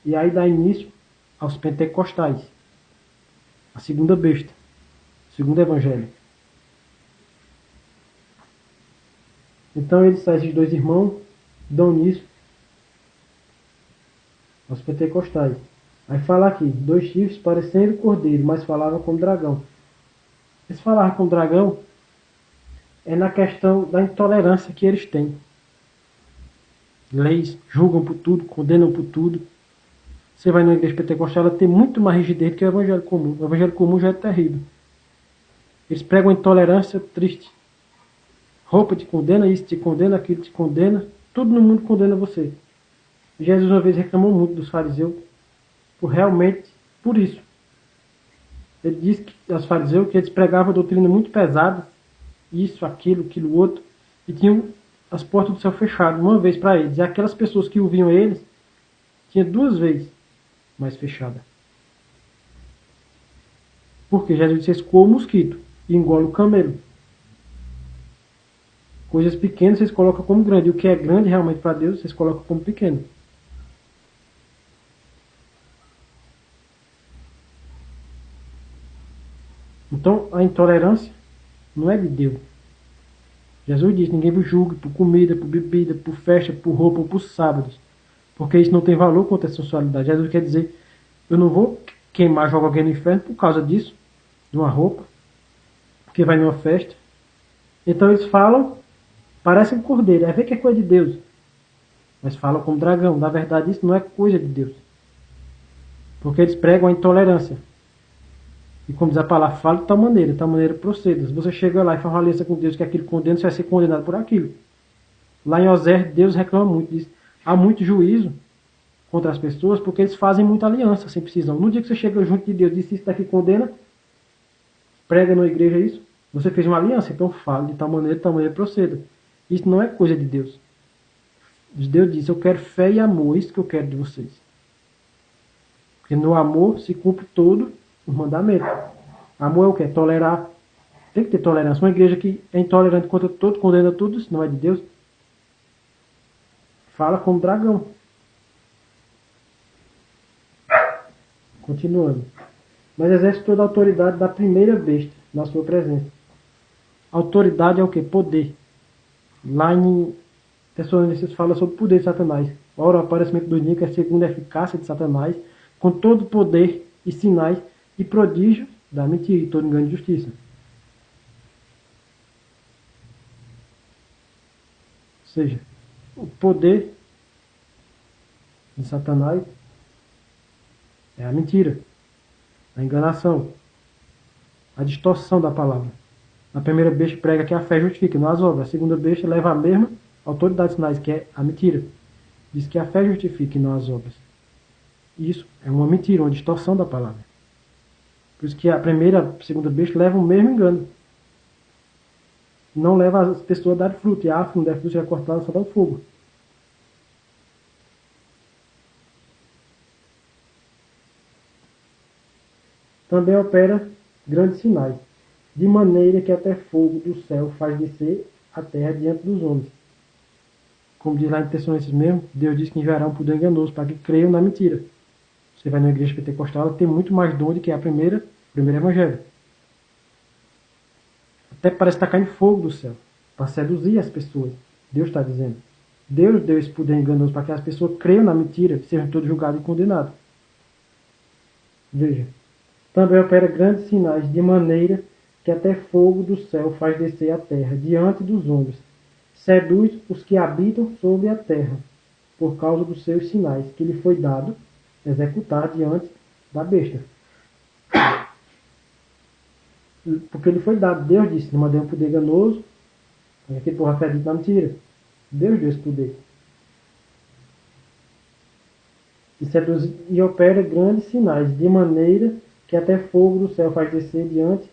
E aí dá início aos pentecostais. A segunda besta. O segundo evangelho. Então eles saem, esses 2 irmãos, dão início aos pentecostais. Aí fala aqui, 2 chifres parecendo cordeiro, mas falavam como dragão. Eles falavam com dragão é na questão da intolerância que eles têm. Leis, julgam por tudo, condenam por tudo. Você vai numa igreja pentecostal, ela tem muito mais rigidez do que o evangelho comum. O evangelho comum já é terrível. Eles pregam intolerância triste. Roupa te condena, isso te condena, aquilo te condena. Tudo no mundo condena você. Jesus uma vez reclamou muito dos fariseus, por isso. Ele disse que aos fariseus que eles pregavam a doutrina muito pesada, isso, aquilo outro, e tinham as portas do céu fechadas, uma vez para eles. E aquelas pessoas que ouviam eles, tinha 2 vezes mais fechada. Porque Jesus disse, escoa o mosquito e engole o camelo. Coisas pequenas vocês colocam como grande. E o que é grande realmente para Deus, vocês colocam como pequeno. Então, a intolerância não é de Deus. Jesus disse, ninguém vos julgue por comida, por bebida, por festa, por roupa ou por sábados. Porque isso não tem valor contra a sensualidade. Jesus quer dizer, eu não vou queimar, jogar alguém no inferno por causa disso, de uma roupa, porque vai numa festa. Então eles falam, parecem cordeiro, é ver que é coisa de Deus. Mas falam como dragão. Na verdade, isso não é coisa de Deus. Porque eles pregam a intolerância. E como diz a palavra, fala de tal maneira proceda. Se você chega lá e faz uma aliança com Deus que aquilo condena, você vai ser condenado por aquilo. Lá em Osés, Deus reclama muito disso. Há muito juízo contra as pessoas porque eles fazem muita aliança sem precisão. No dia que você chega junto de Deus e disse isso daqui condena, prega na igreja isso, você fez uma aliança, então fale de tal maneira proceda. Isso não é coisa de Deus. Deus diz, eu quero fé e amor, isso que eu quero de vocês. Porque no amor se cumpre todo o mandamento. Amor é o que? Tolerar. Tem que ter tolerância. Uma igreja que é intolerante contra todo, condena tudo, isso não é de Deus. Fala como dragão. Continuando. Mas exerce toda a autoridade da primeira besta na sua presença. Autoridade é o que? Poder. Lá em Tessalonicenses fala sobre o poder de Satanás. Ora, o aparecimento do dia que é segundo a eficácia de Satanás, com todo o poder e sinais e prodígios da mentira e todo engano de justiça. Ou seja, o poder de Satanás é a mentira, a enganação. a distorção da palavra. A primeira besta prega que a fé justifica, não as obras. A segunda besta leva a mesma autoridade de sinais, que é a mentira. Diz que a fé justifica e não as obras. Isso é uma mentira, uma distorção da palavra. Por isso que a primeira e a segunda besta levam o mesmo engano. Não leva as pessoas a dar fruto. E a árvore não der fruto, será cortada só dá o fogo. Também opera grandes sinais, de maneira que até fogo do céu faz descer a terra diante dos homens. Como diz lá em Tessalonicenses mesmo, Deus diz que enviará um poder enganoso para que creiam na mentira. Você vai na igreja pentecostal, ela tem muito mais dom do que o primeiro evangelho. Até parece que está caindo fogo do céu, para seduzir as pessoas. Deus está dizendo. Deus deu esse poder enganoso para que as pessoas creiam na mentira, que sejam todos julgados e condenados. Veja. Também opera grandes sinais, de maneira que até fogo do céu faz descer a terra diante dos homens. Seduz os que habitam sobre a terra, por causa dos seus sinais, que lhe foi dado executar diante da besta. Porque lhe foi dado, Deus disse, não mandei um poder enganoso, mas aquele povo acredita na mentira. Deus deu esse poder. E seduz e opera grandes sinais, de maneira que até fogo do céu faz descer diante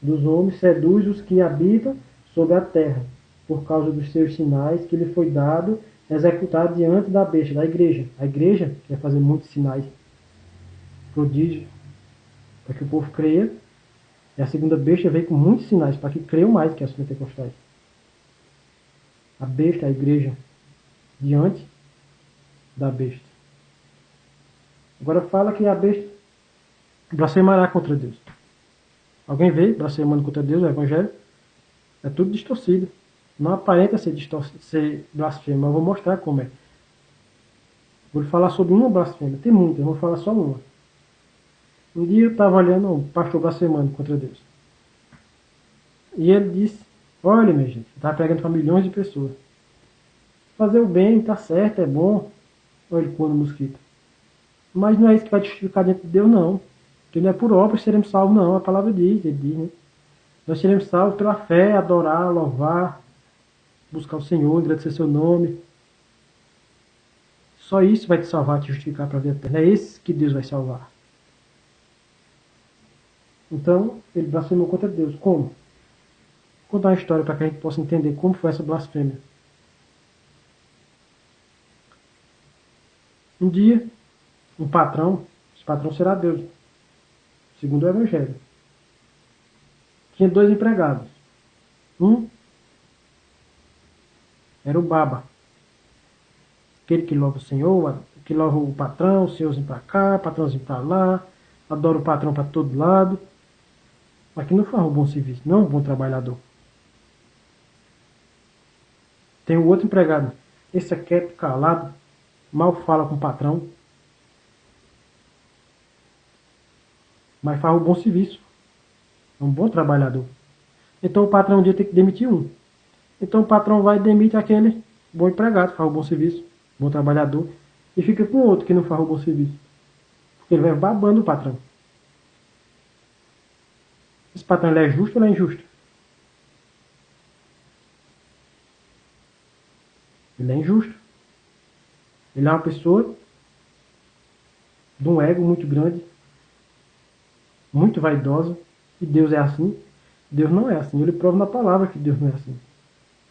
dos homens, seduz os que habitam sobre a terra, por causa dos seus sinais que lhe foi dado executar diante da besta, da igreja. A igreja quer fazer muitos sinais, prodígios, para que o povo creia. E a segunda besta veio com muitos sinais, para que creiam mais que as pentecostais. A besta, a igreja, diante da besta. Agora fala que a besta blasfemará contra Deus. Alguém vê blasfemando contra Deus, o evangelho? É tudo distorcido. Não aparenta ser blasfema. Eu vou mostrar como é. Vou falar sobre uma blasfêmia. Tem muitas, eu vou falar só uma. Um dia eu estava olhando um pastor blasfemando contra Deus. E ele disse, olha minha gente, estava pregando para milhões de pessoas. Fazer o bem, tá certo, é bom. Olha ele pondo mosquito. Mas não é isso que vai justificar dentro de Deus, não. Porque não é por obras que seremos salvos, não. A palavra diz, ele diz, né? Nós seremos salvos pela fé, adorar, louvar, buscar o Senhor, agradecer seu nome. Só isso vai te salvar, te justificar para a vida eterna. É esse que Deus vai salvar. Então, ele blasfemou contra Deus. Como? Vou contar uma história para que a gente possa entender como foi essa blasfêmia. Um dia, um patrão, esse patrão será Deus, segundo o Evangelho, tinha 2 empregados. Um era o baba, aquele que louva o Senhor, que louva o patrão, o senhorzinho para cá, o patrãozinho para lá, adora o patrão para todo lado, mas que não faz um bom serviço, não é um bom trabalhador. Tem o outro empregado, esse é quieto, calado, mal fala com o patrão, mas faz um bom serviço, é um bom trabalhador. Então o patrão um dia tem que demitir um. Então o patrão vai e demite aquele bom empregado, faz um bom serviço, bom trabalhador, e fica com outro que não faz um bom serviço. Porque ele vai babando o patrão. Esse patrão ele é justo ou não é injusto? Ele é injusto. Ele é uma pessoa de um ego muito grande, muito vaidosa, e Deus é assim. Deus não é assim. Ele prova na palavra que Deus não é assim.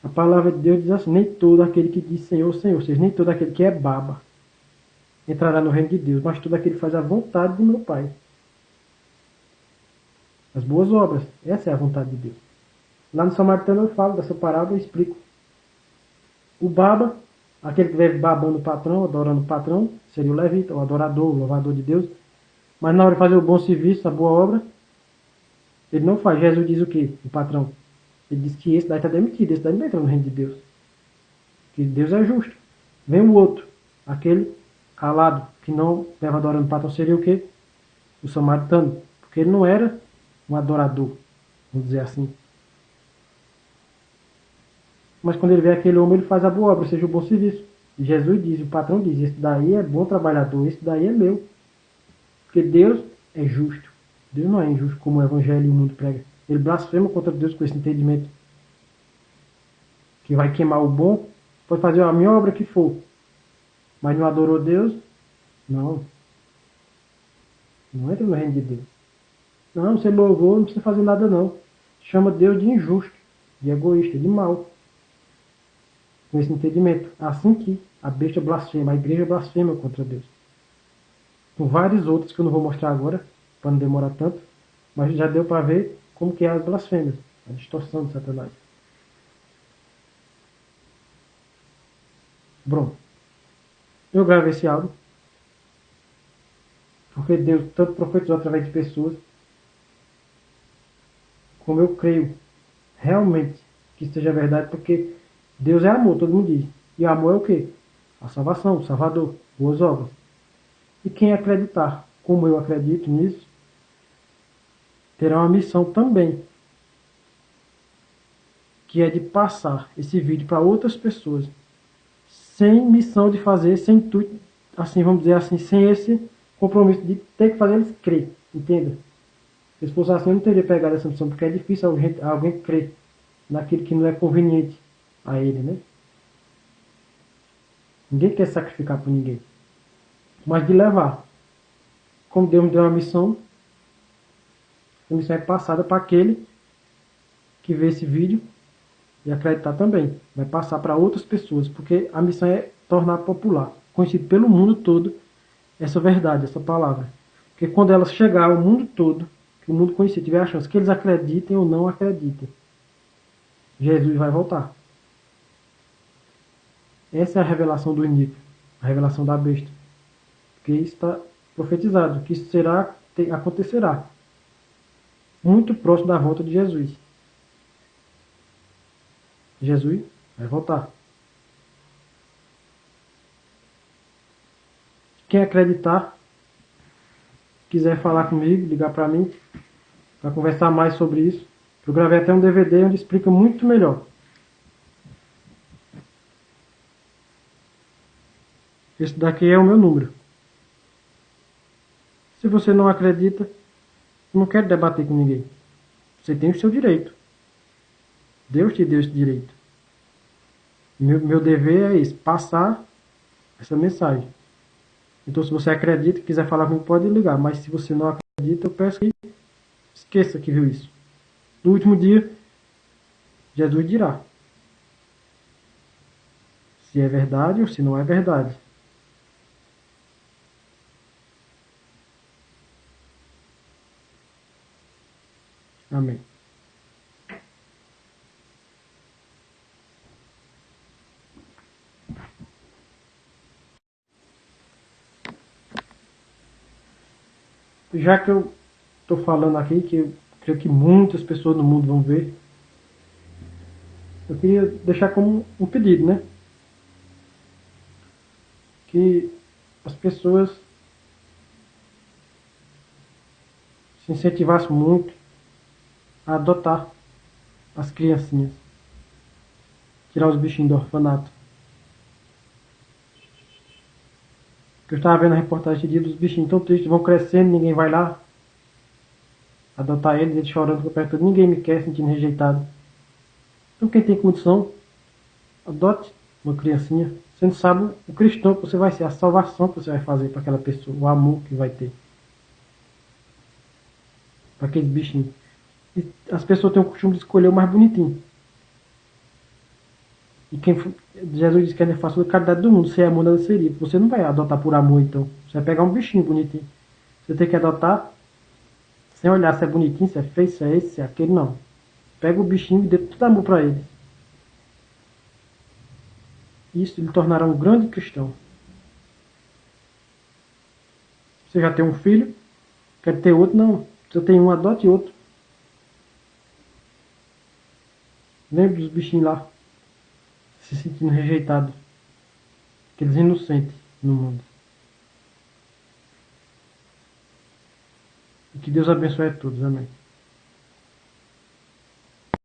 A palavra de Deus diz assim, nem todo aquele que diz Senhor, Senhor, ou seja, nem todo aquele que é baba entrará no reino de Deus, mas todo aquele que faz a vontade do meu Pai. As boas obras, essa é a vontade de Deus. Lá no Samaritano eu falo dessa parábola e explico. O baba, aquele que vive babando o patrão, adorando o patrão, seria o levita, o adorador, o louvador de Deus. Mas na hora de fazer o bom serviço, a boa obra, ele não faz. Jesus diz o quê? O patrão. Ele diz que esse daí está demitido, esse daí não entra no reino de Deus. Que Deus é justo. Vem o outro, aquele calado, que não leva adorando o patrão, seria o quê? O samaritano. Porque ele não era um adorador, vamos dizer assim. Mas quando ele vê aquele homem, ele faz a boa obra, ou seja, o bom serviço. E Jesus diz, o patrão diz, esse daí é bom trabalhador, esse daí é meu. Porque Deus é justo. Deus não é injusto como o Evangelho e o mundo prega. Ele blasfema contra Deus com esse entendimento. Que vai queimar o bom, pode fazer a minha obra que for, mas não adorou Deus, não. Não entra no reino de Deus. Não, você louvou, não precisa fazer nada não. Chama Deus de injusto, de egoísta, de mal. Com esse entendimento. Assim que a besta blasfema, a igreja blasfema contra Deus. Com vários outros que eu não vou mostrar agora, para não demorar tanto, mas já deu para ver como que é as blasfêmias, a distorção de Satanás. Pronto. Eu gravei esse áudio, porque Deus tanto profetizou através de pessoas, como eu creio realmente que isso seja verdade, porque Deus é amor, todo mundo diz. E amor é o quê? A salvação, o Salvador, boas obras. E quem acreditar, como eu acredito nisso, terá uma missão também, que é de passar esse vídeo para outras pessoas, sem missão de fazer, sem intuito, assim, vamos dizer assim, sem esse compromisso de ter que fazer eles crer, entenda? Se fosse assim, eu não teria pegado essa missão, porque é difícil alguém crer naquilo que não é conveniente a ele, né? Ninguém quer sacrificar por ninguém. Mas de levar. Como Deus me deu uma missão, a missão é passada para aquele que vê esse vídeo e acreditar também. Vai passar para outras pessoas, porque a missão é tornar popular, conhecido pelo mundo todo, essa verdade, essa palavra. Porque quando ela chegar ao mundo todo, que o mundo conhecido tiver a chance, que eles acreditem ou não acreditem, Jesus vai voltar. Essa é a revelação do iníquo, a revelação da besta. Porque isso está profetizado, que isso acontecerá muito próximo da volta de Jesus. Jesus vai voltar. Quem acreditar, quiser falar comigo, ligar para mim, para conversar mais sobre isso, eu gravei até um DVD onde explica muito melhor. Esse daqui é o meu número. Se você não acredita, eu não quero debater com ninguém. Você tem o seu direito. Deus te deu esse direito. Meu dever é esse, passar essa mensagem. Então, se você acredita e quiser falar comigo, pode ligar. Mas se você não acredita, eu peço que esqueça que viu isso. No último dia, Jesus dirá se é verdade ou se não é verdade. Amém. Já que eu estou falando aqui, que eu creio que muitas pessoas no mundo vão ver, eu queria deixar como um pedido, né? Que as pessoas se incentivassem muito a adotar as criancinhas, tirar os bichinhos do orfanato. Eu estava vendo a reportagem de dos bichinhos tão tristes, vão crescendo, ninguém vai lá adotar eles chorando por perto, ninguém me quer, sentindo rejeitado. Então quem tem condição, adote uma criancinha. Você não sabe o cristão que você vai ser, a salvação que você vai fazer para aquela pessoa, o amor que vai ter para aqueles bichinhos. E as pessoas têm o costume de escolher o mais bonitinho. E Jesus disse que é fácil a caridade do mundo, se é amor, ela seria. Você não vai adotar por amor, então. Você vai pegar um bichinho bonitinho. Você tem que adotar sem olhar se é bonitinho, se é feio, se é esse, se é aquele, não. Pega o bichinho e dê todo amor para ele. Isso lhe tornará um grande cristão. Você já tem um filho, quer ter outro, não. Se eu tenho um, adote outro. Lembre dos bichinhos lá, se sentindo rejeitados. Aqueles inocentes no mundo. E que Deus abençoe a todos. Amém.